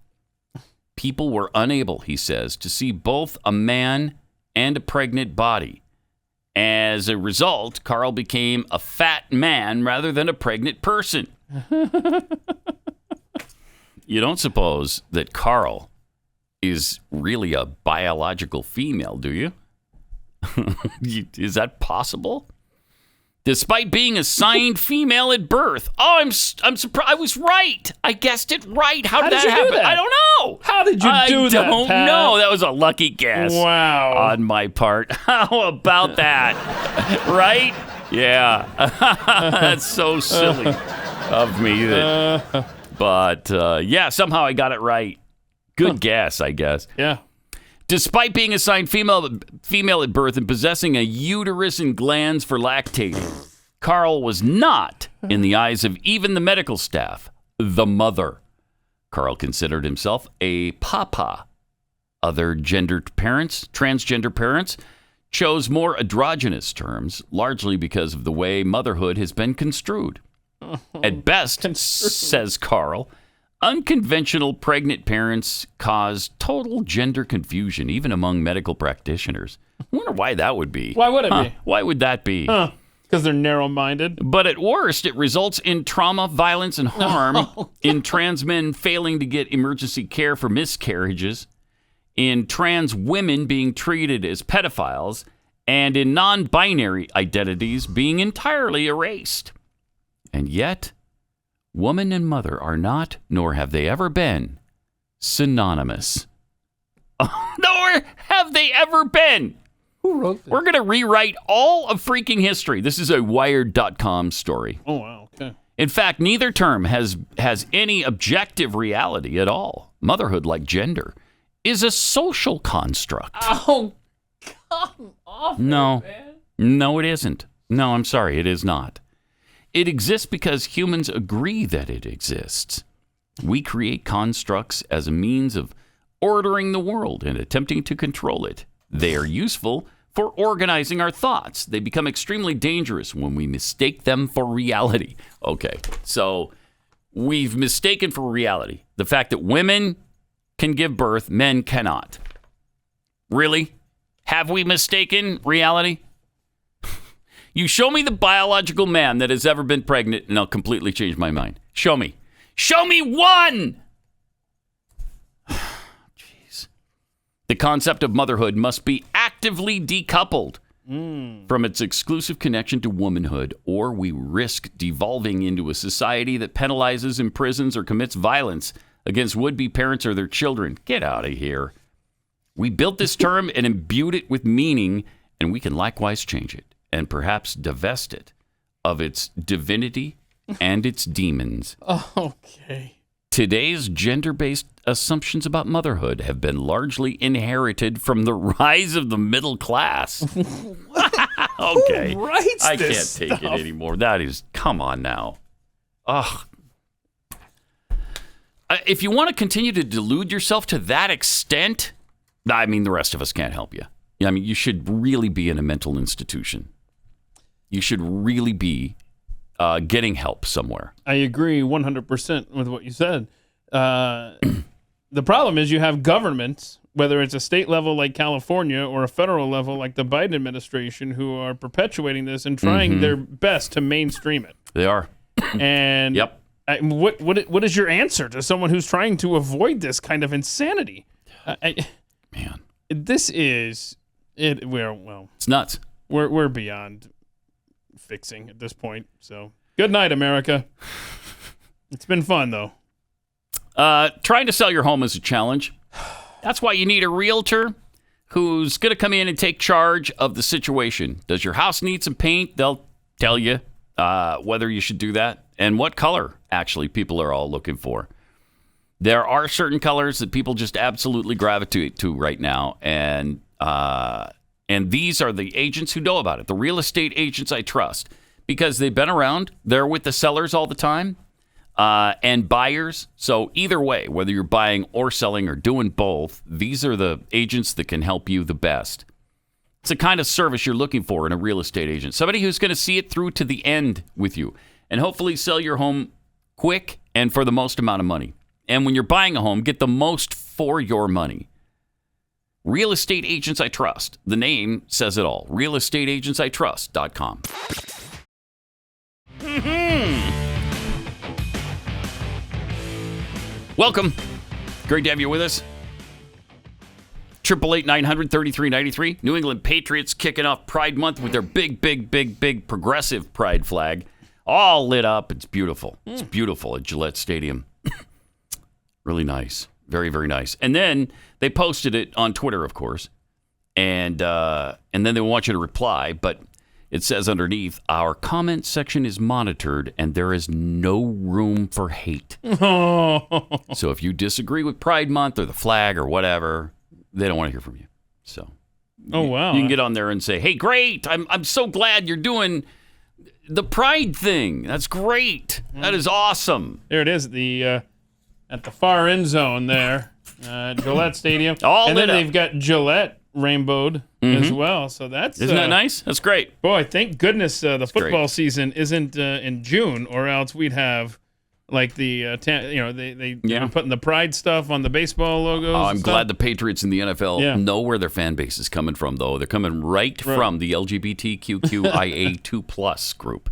People were unable, he says, to see both a man and a pregnant body. As a result, Carl became a fat man rather than a pregnant person. You don't suppose that Carl is really a biological female, do you? Is that possible? Despite being assigned female at birth. Oh, I'm surprised. I was right. I guessed it right. How did that happen? I don't know. How did you do that, I don't know. That was a lucky guess. Wow. On my part. How about that? Right? Yeah. That's so silly of me. But yeah, somehow I got it right. Good guess, I guess. Yeah. Despite being assigned female at birth and possessing a uterus and glands for lactating, Carl was not, in the eyes of even the medical staff, the mother. Carl considered himself a papa. Other transgender parents, chose more androgynous terms, largely because of the way motherhood has been construed. At best, says Carl, unconventional pregnant parents cause total gender confusion, even among medical practitioners. I wonder why that would be. Why would it be? Why would that be? Because they're narrow-minded. But at worst, it results in trauma, violence, and harm in trans men failing to get emergency care for miscarriages, in trans women being treated as pedophiles, and in non-binary identities being entirely erased. And yet, woman and mother are not, nor have they ever been, synonymous. Nor have they ever been. Who wrote this? We're going to rewrite all of freaking history. This is a Wired.com story. Oh, wow. Okay. In fact, neither term has any objective reality at all. Motherhood, like gender, is a social construct. Oh, come off No. it, man. No, it isn't. No, I'm sorry, it is not. It exists because humans agree that it exists. We create constructs as a means of ordering the world and attempting to control it. They are useful for organizing our thoughts. They become extremely dangerous when we mistake them for reality. Okay, so we've mistaken for reality the fact that women can give birth, men cannot. Really? Have we mistaken reality? You show me the biological man that has ever been pregnant, and I'll completely change my mind. Show me. Show me one! Jeez. The concept of motherhood must be actively decoupled from its exclusive connection to womanhood, or we risk devolving into a society that penalizes, imprisons, or commits violence against would-be parents or their children. Get out of here. We built this term and imbued it with meaning, and we can likewise change it and perhaps divest it of its divinity and its demons. Okay. Today's gender-based assumptions about motherhood have been largely inherited from the rise of the middle class. Okay. Who writes I this can't take stuff? it anymore. That is, come on now. Ugh. If you want to continue to delude yourself to that extent, I mean, the rest of us can't help you. I mean, you should really be in a mental institution. You should really be getting help somewhere. I agree 100% with what you said. The problem is you have governments, whether it's a state level like California or a federal level like the Biden administration, who are perpetuating this and trying their best to mainstream it. They are. And yep. What is your answer to someone who's trying to avoid this kind of insanity? Man, this is it. Well, it's nuts. We're beyond fixing at this point. So good night, America. It's been fun though. Trying to sell your home is a challenge. That's why you need a realtor who's going to come in and take charge of the situation. Does your house need some paint? They'll tell you whether you should do that and what color actually people are all looking for. There are certain colors that people just absolutely gravitate to right now, and these are the agents who know about it, the real estate agents I trust, because they've been around. They're with the sellers all the time, and buyers. So either way, whether you're buying or selling or doing both, these are the agents that can help you the best. It's the kind of service you're looking for in a real estate agent, somebody who's going to see it through to the end with you and hopefully sell your home quick and for the most amount of money. And when you're buying a home, get the most for your money. Real Estate Agents I Trust. The name says it all. realestateagentsitrust.com. Welcome. Great to have you with us. 888-900-3393. New England Patriots kicking off Pride Month with their big progressive pride flag. All lit up. It's beautiful. It's beautiful at Gillette Stadium. Really nice. Very, very nice. And then they posted it on Twitter, of course. And then they want you to reply. But it says underneath, our comment section is monitored and there is no room for hate. So if you disagree with Pride Month or the flag or whatever, they don't want to hear from you. So wow. You can get on there and say, hey, great. I'm so glad you're doing the Pride thing. That's great. That is awesome. There it is. At the far end zone there, Gillette Stadium. All and then lit up. they've got Gillette rainbowed as well. So Isn't that nice? That's great. Boy, thank goodness the football season isn't in June, or else we'd have like they putting the Pride stuff on the baseball logos. Oh, I'm glad the Patriots and the NFL know where their fan base is coming from, though. They're coming right from the LGBTQIA2+ group.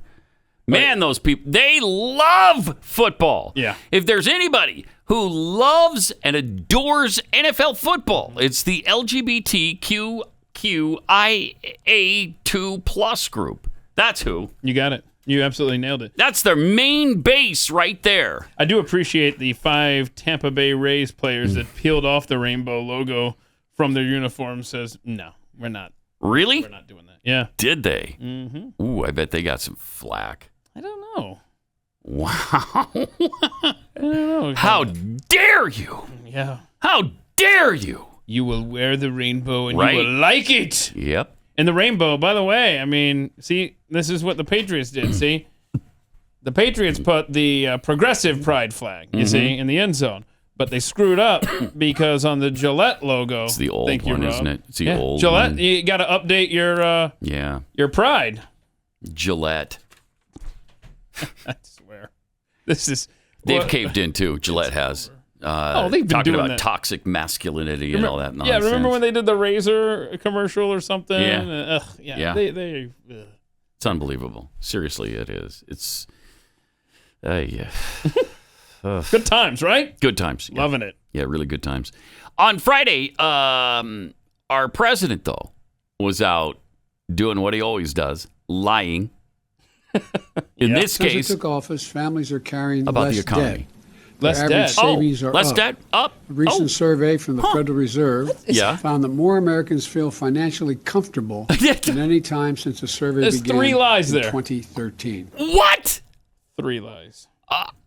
Man, those people, they love football. Yeah. If there's anybody who loves and adores NFL football, it's the LGBTQIA2+ group. That's who. You got it. You absolutely nailed it. That's their main base right there. I do appreciate the 5 Tampa Bay Rays players that peeled off the rainbow logo from their uniform. Says, no, we're not. Really? We're not doing that. Yeah. Did they? Mm-hmm. Ooh, I bet they got some flack. I don't know. Wow. I don't know. How dare you? Yeah. How dare you? You will wear the rainbow and Right. you will like it. Yep. And the rainbow, by the way, I mean, see, this is what the Patriots did. See, The Patriots put the progressive pride flag, you see, in the end zone. But they screwed up because on the Gillette logo... It's the old one, isn't it? It's the old Gillette, one. you got to update your pride. Gillette. I swear. This is... They've caved in, too. Gillette has. They've been talking doing about that. Toxic masculinity and all that nonsense. Yeah, remember when they did the Razor commercial or something? Yeah. Yeah. It's unbelievable. Seriously, it is. It's... yeah. Good times, right? Good times. Yeah. Loving it. Yeah, really good times. On Friday, our president, though, was out doing what he always does, lying. In this Since case, he took office, families are carrying about less the economy. debt. Less Their debt. average savings are less up. debt up. A recent survey from the Federal Reserve Yeah. found that more Americans feel financially comfortable than any time since the survey There's began 3 lies in there. 2013. What? 3 lies.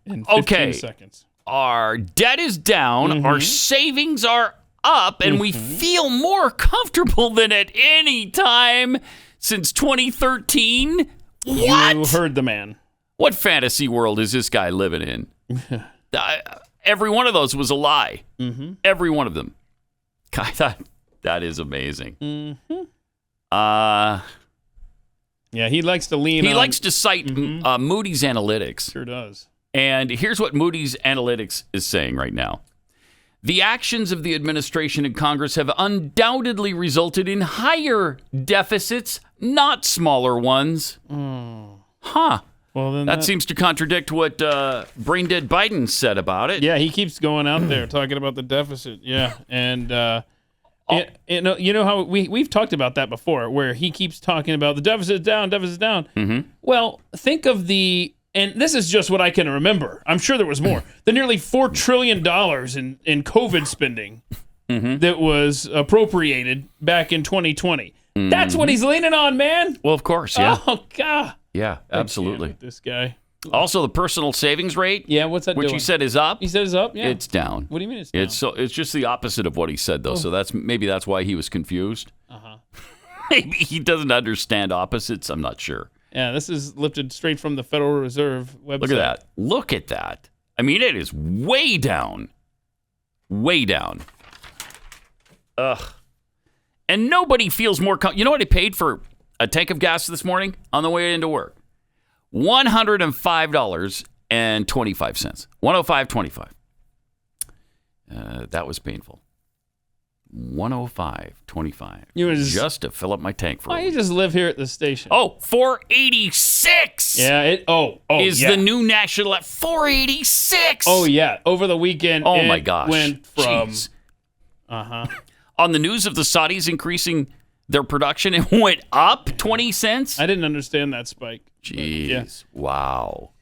In 15 seconds. Our debt is down, our savings are up, and we feel more comfortable than at any time since 2013. What? You heard the man. What fantasy world is this guy living in? Every one of those was a lie. Every one of them. God, that is amazing. Yeah, he likes to lean on... He likes to cite Moody's Analytics. Sure does. And here's what Moody's Analytics is saying right now. The actions of the administration and Congress have undoubtedly resulted in higher deficits, not smaller ones. Huh. Well, then that seems to contradict what brain-dead Biden said about it. Yeah, he keeps going out there talking about the deficit. Yeah, and you know how we've talked about that before, where he keeps talking about the deficit's down, deficit's down. Well, think of and this is just what I can remember. I'm sure there was more. The nearly $4 trillion in COVID spending that was appropriated back in 2020. That's what he's leaning on, man. Well, of course, yeah. Oh, God. Yeah, absolutely. This guy. Also, the personal savings rate. Yeah, what's that which doing? he said is up. He said it's up. Yeah, it's down. What do you mean it's down? It's just the opposite of what he said, though. So maybe that's why he was confused. Maybe he doesn't understand opposites. I'm not sure. Yeah, this is lifted straight from the Federal Reserve website. Look at that. Look at that. I mean, it is way down. Way down. Ugh. And nobody feels more... You know what I paid for a tank of gas this morning on the way into work? $105.25. $105.25. That was painful. $105.25. Just to fill up my tank for Why you just live here at the station? Oh, $4.86. Yeah, is the new national at $4.86. Oh yeah, over the weekend. Oh my gosh. Went from Jeez. On the news of the Saudis increasing their production, it went up 20 cents. I didn't understand that spike. Jeez. Yeah. Wow.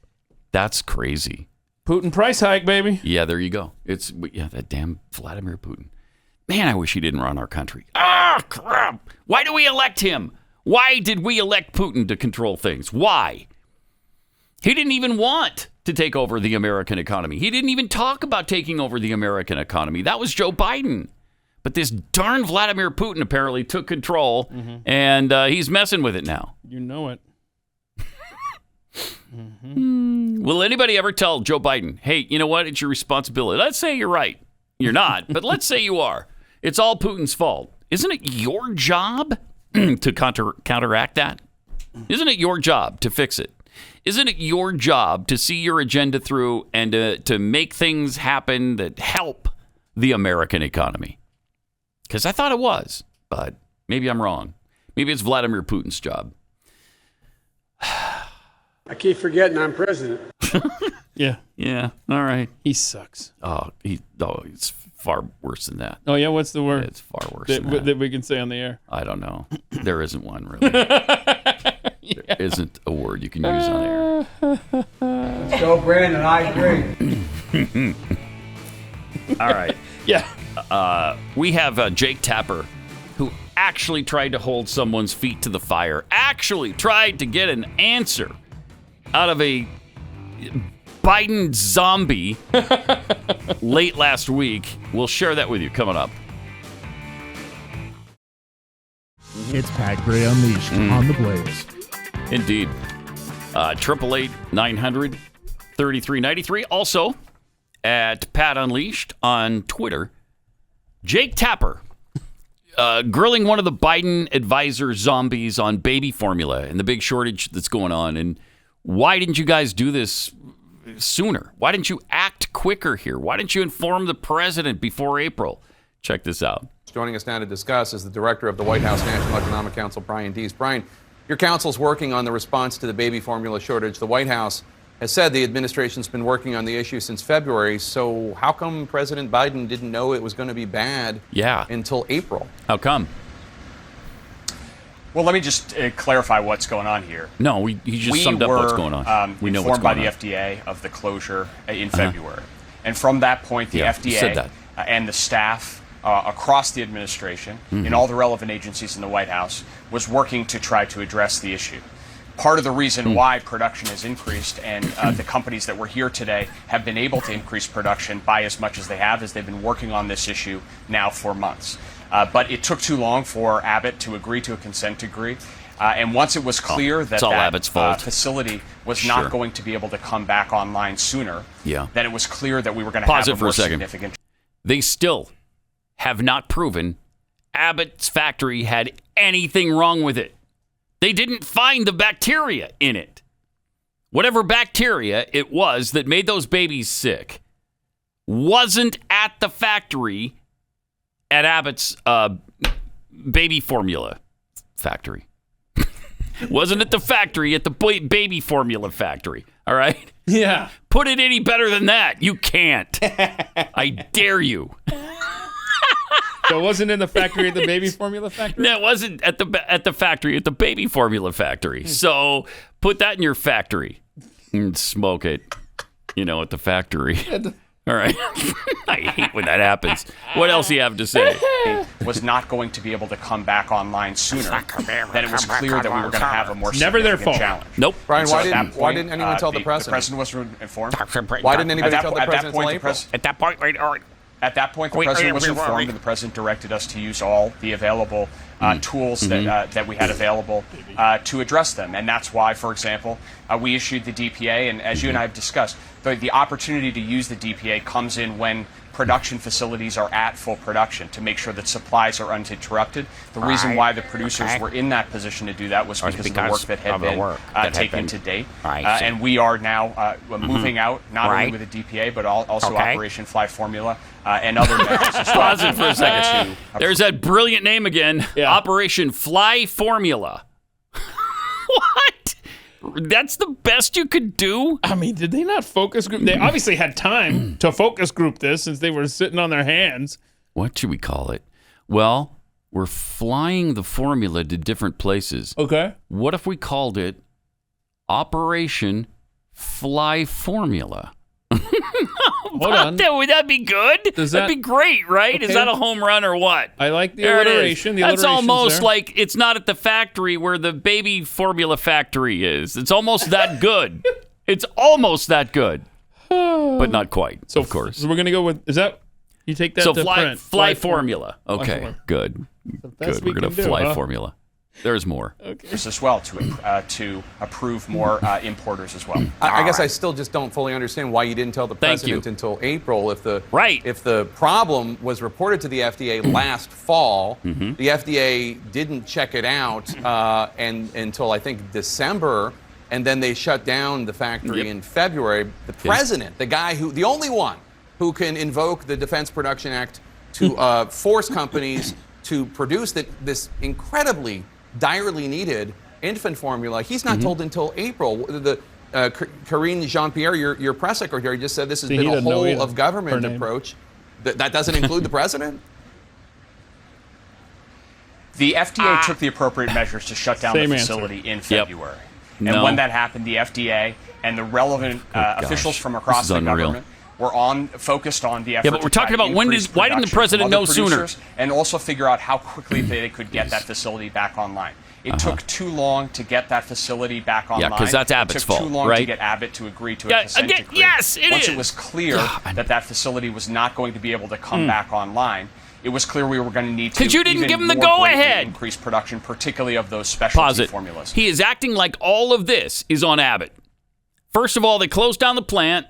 That's crazy. Putin price hike, baby. Yeah, there you go. That damn Vladimir Putin. Man, I wish he didn't run our country. Ah, crap. Why do we elect him? Why did we elect Putin to control things? Why? He didn't even want to take over the American economy. He didn't even talk about taking over the American economy. That was Joe Biden. But this darn Vladimir Putin apparently took control, and he's messing with it now. You know it. Will anybody ever tell Joe Biden, hey, you know what? It's your responsibility. Let's say you're right. You're not, but let's say you are. It's all Putin's fault. Isn't it your job to counteract that? Isn't it your job to fix it? Isn't it your job to see your agenda through and to make things happen that help the American economy? Because I thought it was, but maybe I'm wrong. Maybe it's Vladimir Putin's job. I keep forgetting I'm president. Yeah. Yeah. All right. He sucks. It's far worse than that. Oh, yeah? What's the word? It's far worse than that. That we can say on the air? I don't know. There isn't one, really. There isn't a word you can use on air. Let's go, Brandon. I agree. All right. Yeah. We have Jake Tapper, who actually tried to hold someone's feet to the fire, actually tried to get an answer out of a Biden zombie late last week. We'll share that with you coming up. It's Pat Gray Unleashed on the Blaze. Indeed. 888-900-3393. Also, at Pat Unleashed on Twitter, Jake Tapper grilling one of the Biden advisor zombies on baby formula and the big shortage that's going on. And why didn't you guys do this sooner? Why didn't you act quicker here? Why didn't you inform the president before April? Check this out. Joining us now to discuss is the director of the White House National Economic Council, Brian Deese. Brian, your council's working on the response to the baby formula shortage. The White House has said the administration's been working on the issue since February. So how come President Biden didn't know it was going to be bad until April? How come? Well, let me just clarify what's going on here. No, he just summed up what's going on. We know what's going on. Informed by the FDA of the closure in February. And from that point, the FDA and the staff across the administration, in all the relevant agencies in the White House, was working to try to address the issue. Part of the reason why production has increased and the companies that were here today have been able to increase production by as much as they have is they've been working on this issue now for months. But it took too long for Abbott to agree to a consent decree. And once it was clear that that facility was not going to be able to come back online sooner, then it was clear that we were going to have a more significant... They still have not proven Abbott's factory had anything wrong with it. They didn't find the bacteria in it. Whatever bacteria it was that made those babies sick wasn't at the factory at Abbott's baby formula factory. Wasn't at the factory at the baby formula factory. All right? Yeah. Put it any better than that. You can't. I dare you. So it wasn't in the factory at the baby formula factory? No, it wasn't at the factory at the baby formula factory. So put that in your factory and smoke it, at the factory. All right. I hate when that happens. What else do you have to say? Was not going to be able to come back online sooner. Then it was clear that we were going to have a more significant challenge. Nope. Brian, why didn't anyone tell the president? The president was informed. Why didn't anybody tell the president until April? At that point, the president was informed, and the president directed us to use all the available tools that we had available to address them. And that's why, for example, we issued the DPA. And as you and I have discussed, the opportunity to use the DPA comes in when production facilities are at full production to make sure that supplies are uninterrupted. The reason why the producers were in that position to do that was because of the work that had been taken to date. And we are now moving out, not only with the DPA, but also Operation Fly Formula and other measures as well. Pause it for a second. There's that brilliant name again, Operation Fly Formula. What? That's the best you could do? I mean, did they not focus group? They obviously had time to focus group this since they were sitting on their hands. What should we call it? Well, we're flying the formula to different places. Okay. What if we called it Operation Fly Formula? Hold on. Would that be good? That'd be great, right? Okay. Is that a home run or what? I like the alliteration. That's almost like it's not at the factory where the baby formula factory is. It's almost that good. It's almost that good, but not quite. So, of course. So we're gonna go with. Is that you take that? So to fly formula. Okay, good. Good. We're gonna fly formula. There's more. Okay. As well to approve more importers as well. I guess I still just don't fully understand why you didn't tell the president until April. If the problem was reported to the FDA last fall, the FDA didn't check it out and until I think December, and then they shut down the factory in February. The president, the only one who can invoke the Defense Production Act to force companies to produce this incredibly direly needed infant formula, he's not told until April. Karine Jean-Pierre, your press secretary, just said this has been a whole of government approach. That doesn't include the president? The FDA took the appropriate measures to shut down the facility in February. And when that happened, the FDA and the relevant officials from across the government were focused on the effort. Yeah, but we're talking about why didn't the president know sooner? And also figure out how quickly they could get that facility back online. It took too long to get that facility back online. Yeah, because that's Abbott's fault, right? It took too long to get Abbott to agree to a consent decree. Yes, it is. Once it was clear that facility was not going to be able to come back online, it was clear we were going to need to because you didn't even give him the more greatly go-ahead. increase production, particularly of those specialty formulas. He is acting like all of this is on Abbott. First of all, they closed down the plant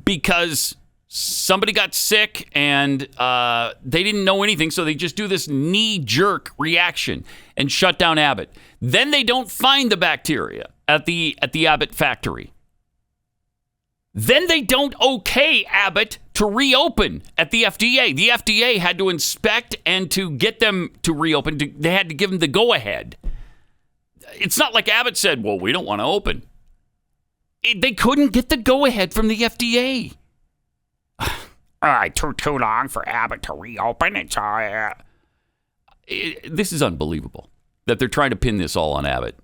because somebody got sick and they didn't know anything, so they just do this knee-jerk reaction and shut down Abbott. Then they don't find the bacteria at the Abbott factory. Then they don't okay Abbott to reopen at the FDA. The FDA had to inspect and to get them to reopen. They had to give them the go-ahead. It's not like Abbott said, well, we don't want to open. They couldn't get the go-ahead from the FDA. All right, too long for Abbott to reopen. This is unbelievable that they're trying to pin this all on Abbott.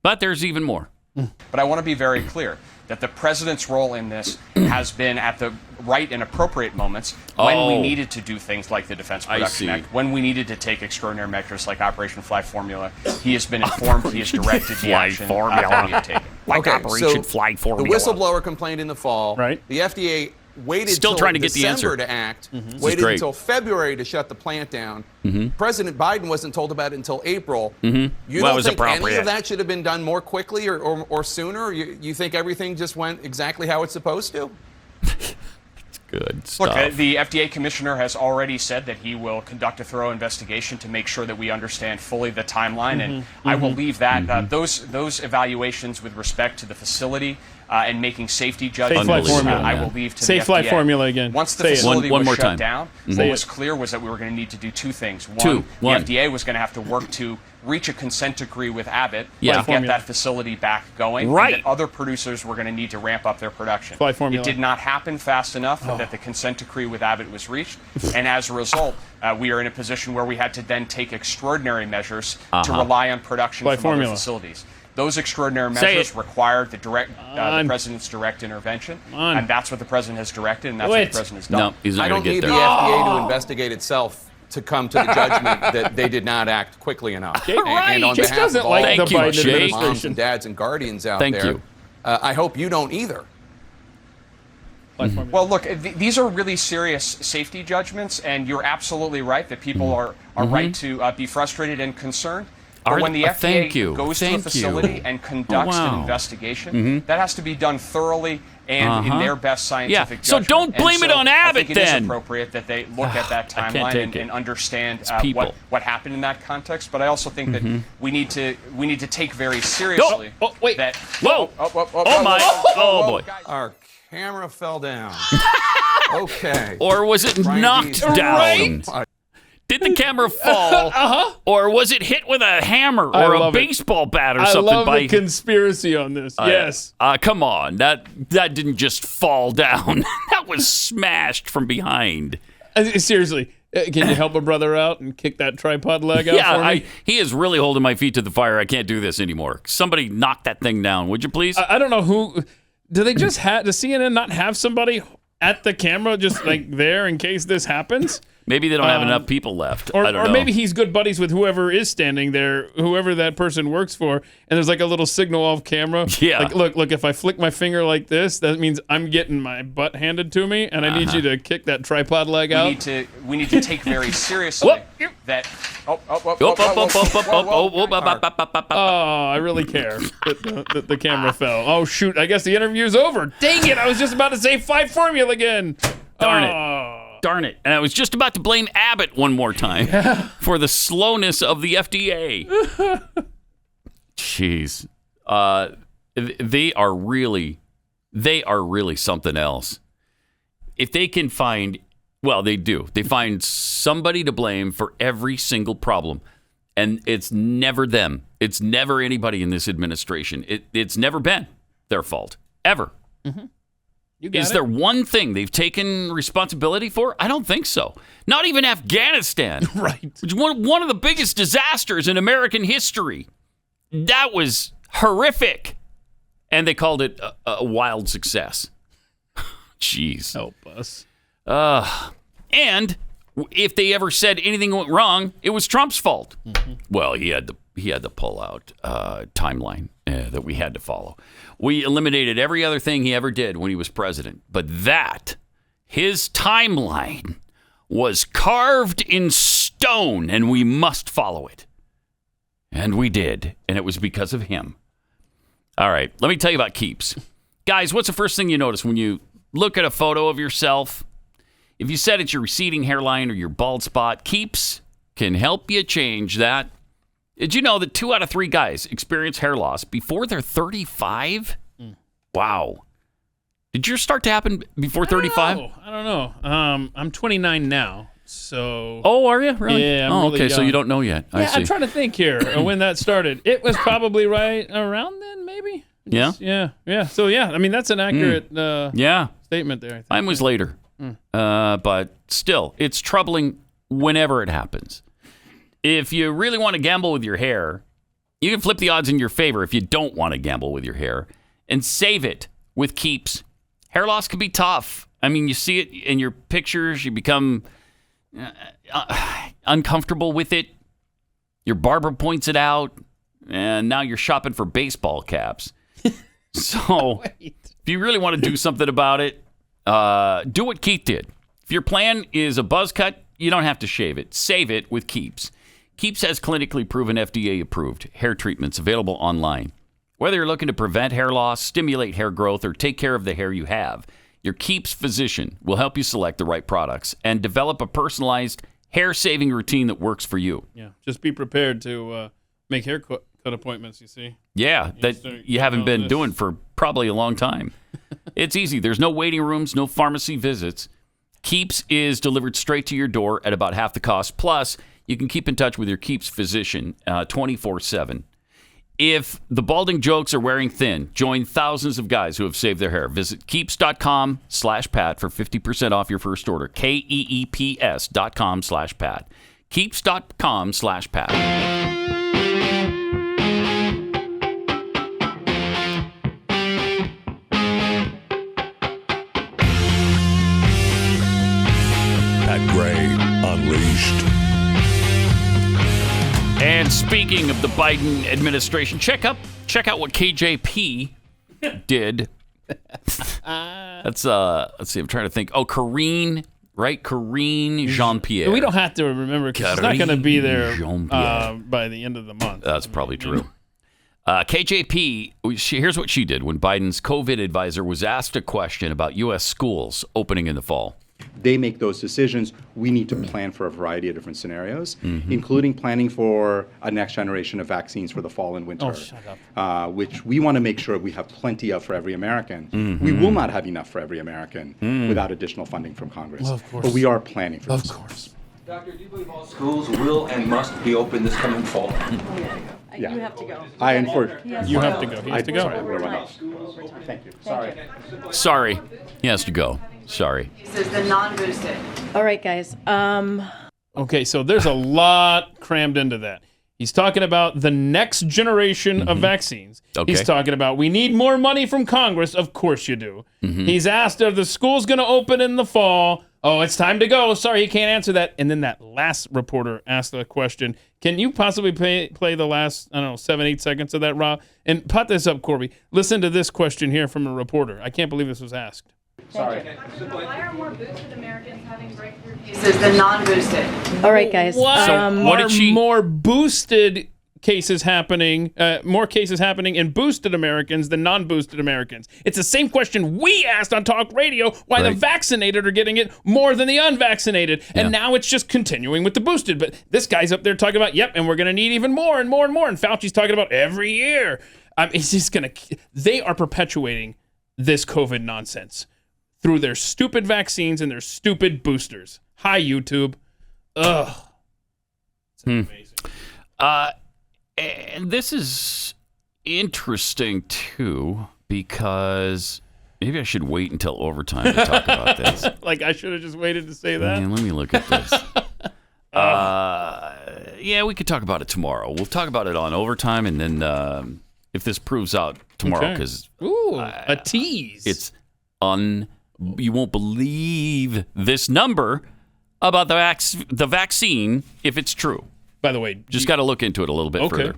But there's even more. But I want to be very clear that the president's role in this has been at the right and appropriate moments when we needed to do things like the Defense Production Act, when we needed to take extraordinary measures like Operation Fly Formula. He has been informed, he has directed the action that we have taken. Like Operation Fly Formula. The whistleblower complained in the fall. Right. The FDA waited Still trying to get the December answer to act, waited until February to shut the plant down. President Biden wasn't told about it until April. You don't think any of that should have been done more quickly or sooner? You think everything just went exactly how it's supposed to? Good stuff. Look, the FDA commissioner has already said that he will conduct a thorough investigation to make sure that we understand fully the timeline, and I will leave that those evaluations with respect to the facility and making safety judgments. I will leave to Safe the Flight FDA. Formula again. Once the facility was shut time. down, what was clear was that we were going to need to do two things. One, the FDA was going to have to work to reach a consent decree with Abbott to get that facility back going. Right. And that other producers were going to need to ramp up their production. Flight Formula. It did not happen fast enough that the consent decree with Abbott was reached. And as a result, we are in a position where we had to then take extraordinary measures to rely on production from other facilities. Those extraordinary measures required the president's direct intervention, and that's what the president has directed, and that's what the president has done. No, he's not I don't need get there. the FDA to investigate itself to come to the judgment that they did not act quickly enough. Right. And on Just behalf doesn't of all like the the Biden administration. moms and dads and guardians out there, I hope you don't either. Well, look, these are really serious safety judgments, and you're absolutely right that people are right to be frustrated and concerned. But when the FDA goes to a facility and conducts an investigation, that has to be done thoroughly and in their best scientific judgment. So don't blame it on Abbott, I think then. It is appropriate that they look at that timeline and understand what happened in that context. But I also think that we need to take very seriously that. Whoa! Oh my! Oh boy! Our camera fell down. Okay. Or was it knocked down? Right? Did the camera fall? Or was it hit with a hammer or a baseball bat or something? I love the conspiracy on this. Yes. Come on. That didn't just fall down. That was smashed from behind. Seriously. Can you help a brother out and kick that tripod leg out for me? He is really holding my feet to the fire. I can't do this anymore. Somebody knock that thing down, would you please? I don't know who. Do they just have, does CNN not have somebody at the camera just like there in case this happens? Maybe they don't have enough people left. I don't know. Or maybe he's good buddies with whoever is standing there, whoever that person works for, and there's like a little signal off camera. Yeah. Like, look, if I flick my finger like this, that means I'm getting my butt handed to me, and I need you to kick that tripod leg out. We need to take very seriously that. Oh, I really care that the camera fell. Oh, shoot. I guess the interview's over. Dang it. I was just about to say Fly Formula again. Darn it. And I was just about to blame Abbott one more time for the slowness of the FDA. Jeez. They are really something else. If they can find, well, they do. They find somebody to blame for every single problem. And it's never them. It's never anybody in this administration. It's never been their fault. Ever. Mm-hmm. Is there one thing they've taken responsibility for? I don't think so. Not even Afghanistan. Right. Which is one of the biggest disasters in American history. That was horrific. And they called it a wild success. Jeez. Help us. And if they ever said anything went wrong, it was Trump's fault. Mm-hmm. Well, he had the pull-out timeline that we had to follow. We eliminated every other thing he ever did when he was president. But his timeline was carved in stone, and we must follow it. And we did, and it was because of him. All right, let me tell you about Keeps. Guys, what's the first thing you notice when you look at a photo of yourself? If you said it's your receding hairline or your bald spot, Keeps can help you change that. Did you know that 2 out of 3 guys experience hair loss before they're 35? Wow. Did yours start to happen before 35? I don't know. I'm 29 now, so. Oh, are you? Really? Yeah. I'm really okay, young. so you don't know yet. I see. I'm trying to think here when that started. It was probably right around then, maybe. Yeah? Yeah. So, yeah, I mean, that's an accurate statement there. I think. Mine was later. But still, it's troubling whenever it happens. If you really want to gamble with your hair, you can flip the odds in your favor if you don't want to gamble with your hair and save it with Keeps. Hair loss can be tough. I mean, you see it in your pictures. You become uncomfortable with it. Your barber points it out, and now you're shopping for baseball caps. So if you really want to do something about it, do what Keith did. If your plan is a buzz cut, you don't have to shave it. Save it with Keeps. Keeps has clinically proven FDA-approved hair treatments available online. Whether you're looking to prevent hair loss, stimulate hair growth, or take care of the hair you have, your Keeps physician will help you select the right products and develop a personalized hair-saving routine that works for you. Yeah, just be prepared to make haircut appointments, you see. Yeah, that you haven't been doing for probably a long time. It's easy. There's no waiting rooms, no pharmacy visits. Keeps is delivered straight to your door at about half the cost. Plus, you can keep in touch with your Keeps physician 24/7. If the balding jokes are wearing thin, join thousands of guys who have saved their hair. Visit keeps.com/Pat for 50% off your first order. KEEPS.com/Pat. Keeps.com/Pat. Pat Gray Unleashed. And speaking of the Biden administration, check out what KJP did. That's let's see, I'm trying to think. Oh, Karine, right? Karine Jean-Pierre. We don't have to remember because it's not going to be there by the end of the month. That's probably true. KJP, here's what she did when Biden's COVID advisor was asked a question about U.S. schools opening in the fall. They make those decisions. We need to plan for a variety of different scenarios, including planning for a next generation of vaccines for the fall and winter, which we want to make sure we have plenty of for every American. We will not have enough for every American without additional funding from Congress. Well, of course. But we are planning for this. Of course. Doctor, do you believe all schools will and must be open this coming fall? Yeah. You have to go. You have to go. He has to go. Sorry, I'm going to run off. Thank you. Sorry. He has to go. Sorry. This is the non-boosted. All right, guys. Okay, so there's a lot crammed into that. He's talking about the next generation of vaccines. Okay. He's talking about we need more money from Congress. Of course you do. He's asked if the school's going to open in the fall. Oh, it's time to go. Sorry, he can't answer that. And then that last reporter asked the question. Can you possibly play the last, 7-8 seconds of that, Rob? And put this up, Corby. Listen to this question here from a reporter. I can't believe this was asked. Sorry. Why are more boosted Americans having breakthrough cases than non-boosted? All right, guys. More boosted cases happening, more cases happening in boosted Americans than non-boosted Americans? It's the same question we asked on talk radio, why the vaccinated are getting it more than the unvaccinated. And now it's just continuing with the boosted. But this guy's up there talking about, and we're going to need even more and more and more. And Fauci's talking about every year. It's just they are perpetuating this COVID nonsense through their stupid vaccines and their stupid boosters. Hi, YouTube. Ugh. It's amazing. And this is interesting, too, because maybe I should wait until overtime to talk about this. Like, I should have just waited to say that? Let me look at this. We could talk about it tomorrow. We'll talk about it on overtime, and then if this proves out tomorrow, because... a tease. It's you won't believe this number about the vaccine if it's true. By the way, just got to look into it a little bit further.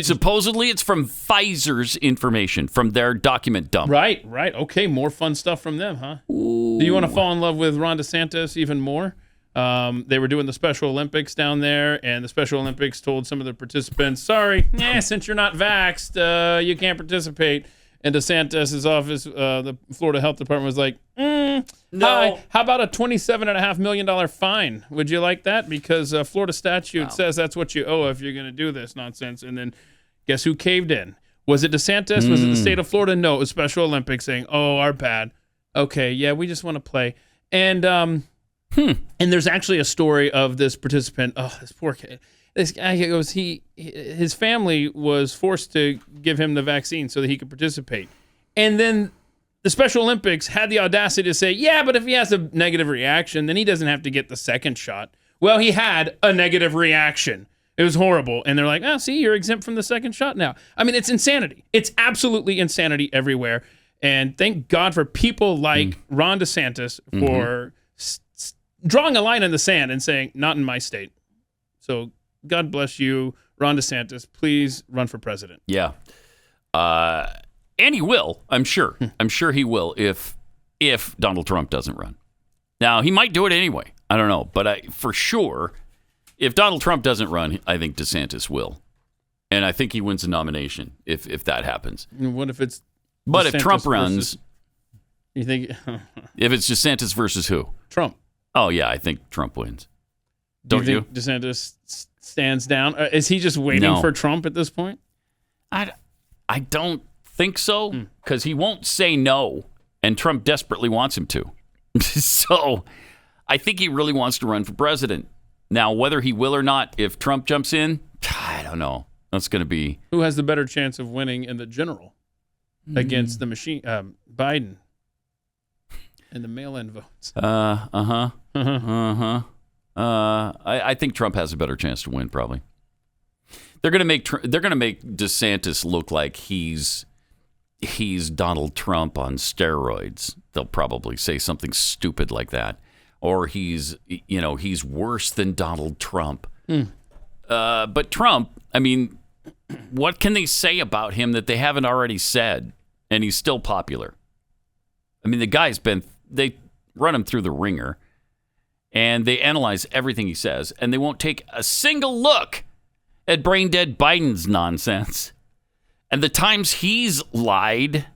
Supposedly, it's from Pfizer's information, from their document dump. Right. Okay, more fun stuff from them, huh? Ooh. Do you want to fall in love with Ron DeSantis even more? They were doing the Special Olympics down there, and the Special Olympics told some of the participants, sorry, since you're not vaxxed, you can't participate. And DeSantis' office, the Florida Health Department, was like, no. Hi, how about a $27.5 million fine? Would you like that? Because Florida statute says that's what you owe if you're going to do this nonsense. And then guess who caved in? Was it DeSantis? Was it the state of Florida? No, it was Special Olympics saying, oh, our bad. Okay, yeah, we just want to play. And and there's actually a story of this participant. Oh, this poor kid. This guy goes, his family was forced to give him the vaccine so that he could participate. And then the Special Olympics had the audacity to say, yeah, but if he has a negative reaction, then he doesn't have to get the second shot. Well, he had a negative reaction. It was horrible. And they're like, oh, see, you're exempt from the second shot now. I mean, it's insanity. It's absolutely insanity everywhere. And thank God for people like Ron DeSantis for drawing a line in the sand and saying, not in my state. So God bless you, Ron DeSantis. Please run for president. Yeah. And he will, I'm sure. I'm sure he will if Donald Trump doesn't run. Now, he might do it anyway. I don't know. But for sure, if Donald Trump doesn't run, I think DeSantis will. And I think he wins the nomination if that happens. And what if it's But DeSantis if Trump runs... You think... if it's DeSantis versus who? Trump. Oh, yeah, I think Trump wins. Do you think DeSantis stands down? Is he just waiting for Trump at this point? I don't think so, because he won't say no, and Trump desperately wants him to. So I think he really wants to run for president. Now, whether he will or not, if Trump jumps in, I don't know. That's going to be... Who has the better chance of winning in the general against the machine? Biden. And the mail-in votes. I think Trump has a better chance to win. Probably. They're going to make DeSantis look like he's Donald Trump on steroids. They'll probably say something stupid like that, or he's worse than Donald Trump. But Trump, I mean, what can they say about him that they haven't already said? And he's still popular. I mean, the guy's they run him through the ringer, and they analyze everything he says, and they won't take a single look at brain-dead Biden's nonsense. And the times he's lied,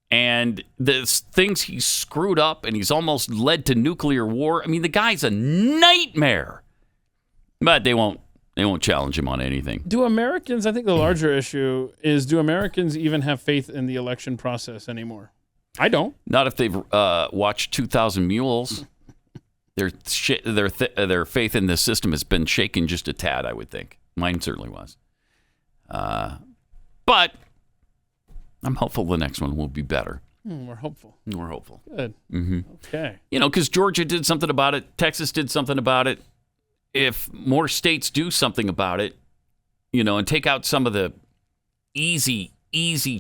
and the things he's screwed up, and he's almost led to nuclear war. I mean, the guy's a nightmare. But they won't challenge him on anything. Do Americans, I think the larger issue is, do Americans even have faith in the election process anymore? I don't. Not if they've watched 2,000 Mules. Their faith in the system has been shaken just a tad, I would think. Mine certainly was. But I'm hopeful the next one will be better. We're hopeful. We're hopeful. Good. Okay. Because Georgia did something about it. Texas did something about it. If more states do something about it, and take out some of the easy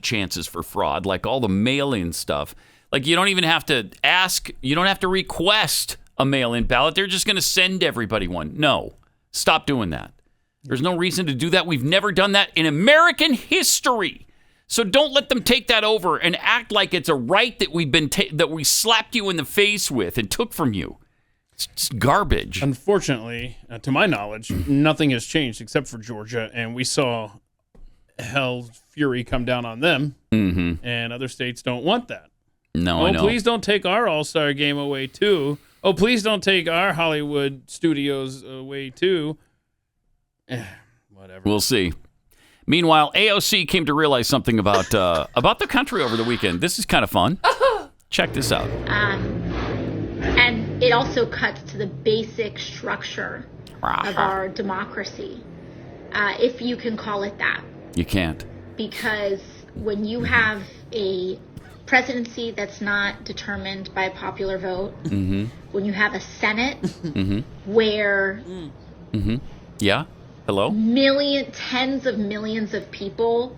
chances for fraud, like all the mail-in stuff. Like, you don't even have to ask, you don't have to request a mail-in ballot. They're just going to send everybody one. No, stop doing that. There's no reason to do that. We've never done that in American history. So don't let them take that over and act like it's a right that that we slapped you in the face with and took from you. It's just garbage. Unfortunately, to my knowledge, nothing has changed except for Georgia, and we saw hell's fury come down on them, and other states don't want that. No, I know. Please don't take our All-Star game away, too. Oh, please don't take our Hollywood studios away, too. Whatever. We'll see. Meanwhile, AOC came to realize something about the country over the weekend. This is kind of fun. Check this out. And it also cuts to the basic structure of our democracy, if you can call it that. You can't. Because when you have a presidency that's not determined by a popular vote, when you have a Senate where yeah, hello, tens of millions of people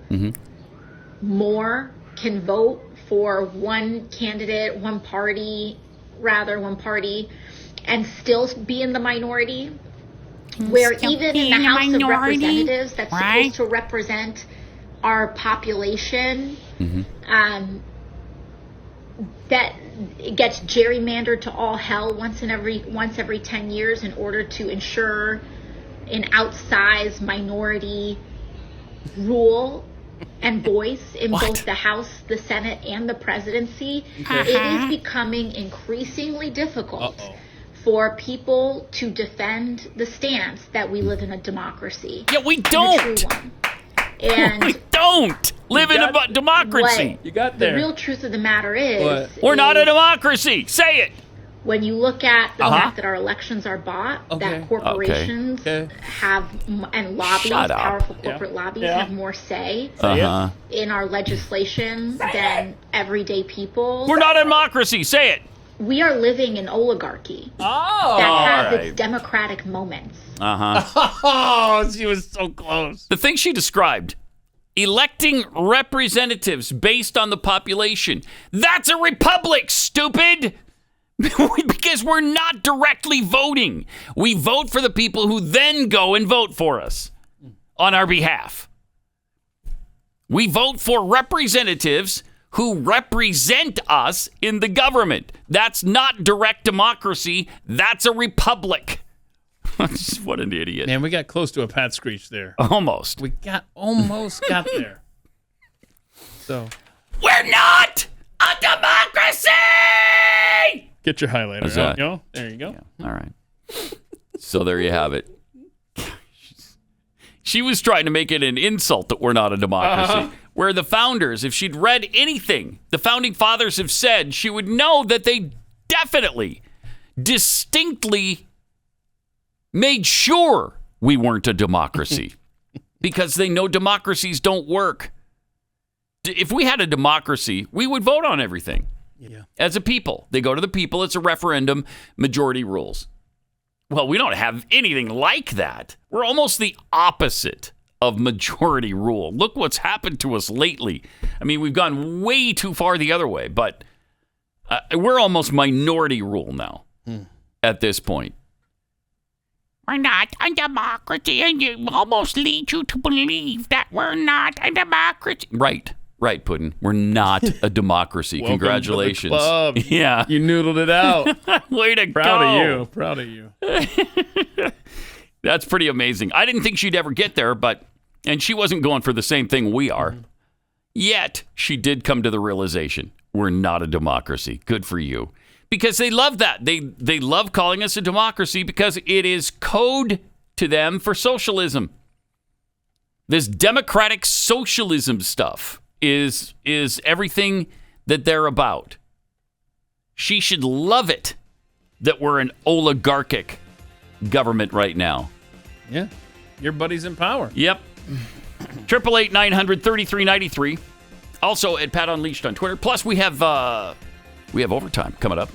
more can vote for one candidate, one party, and still be in the minority, where even in the House of Representatives that's supposed to represent our population, that it gets gerrymandered to all hell once every 10 years in order to ensure an outsized minority rule and voice in both the House, the Senate, and the presidency. It is becoming increasingly difficult for people to defend the stance that we live in a democracy. Yeah, we don't. And we don't live in a democracy. You got there. The real truth of the matter is, we're not a democracy. Say it. When you look at the fact that our elections are bought, that corporations have, and lobbies, powerful corporate lobbies have more say in our legislation than everyday people. We're not a democracy. Say it. We are living in oligarchy that has its democratic moments. Oh, she was so close. The thing she described, electing representatives based on the population, that's a republic, stupid. Because we're not directly voting. We vote for the people who then go and vote for us on our behalf. We vote for representatives who represent us in the government. That's not direct democracy. That's a republic. What an idiot. Man, we got close to a Pat Screech there. Almost. We almost got there. So we're not a democracy! Get your highlighter out, yo. There you go. Yeah. All right. So there you have it. She was trying to make it an insult that we're not a democracy. Where the founders, if she'd read anything the founding fathers have said, she would know that they definitely, distinctly made sure we weren't a democracy. Because they know democracies don't work. If we had a democracy, we would vote on everything. Yeah. As a people. They go to the people. It's a referendum. Majority rules. Well, we don't have anything like that. We're almost the opposite of majority rule. Look what's happened to us lately. I mean, we've gone way too far the other way, but we're almost minority rule now at this point. We're not a democracy, and you almost lead you to believe that we're not a democracy. Right, Puddin'. We're not a democracy. Congratulations. To the club. Yeah. You noodled it out. Way to go. Proud of you. That's pretty amazing. I didn't think she'd ever get there, and she wasn't going for the same thing we are. Yet, she did come to the realization, we're not a democracy. Good for you. Because they love that. They love calling us a democracy because it is code to them for socialism. This democratic socialism stuff is everything that they're about. She should love it that we're an oligarchic government right now. Yeah. Your buddy's in power. Yep. 888-900-3393. Also at Pat Unleashed on Twitter. Plus we have overtime coming up.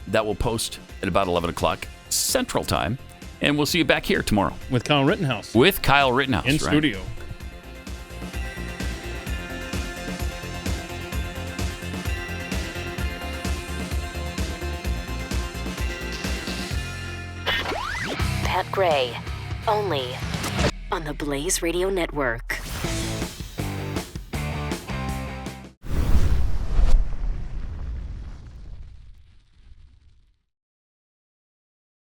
That will post at about 11 o'clock Central Time. And we'll see you back here tomorrow. With Kyle Rittenhouse. In studio. Pat Gray, only on the Blaze Radio Network.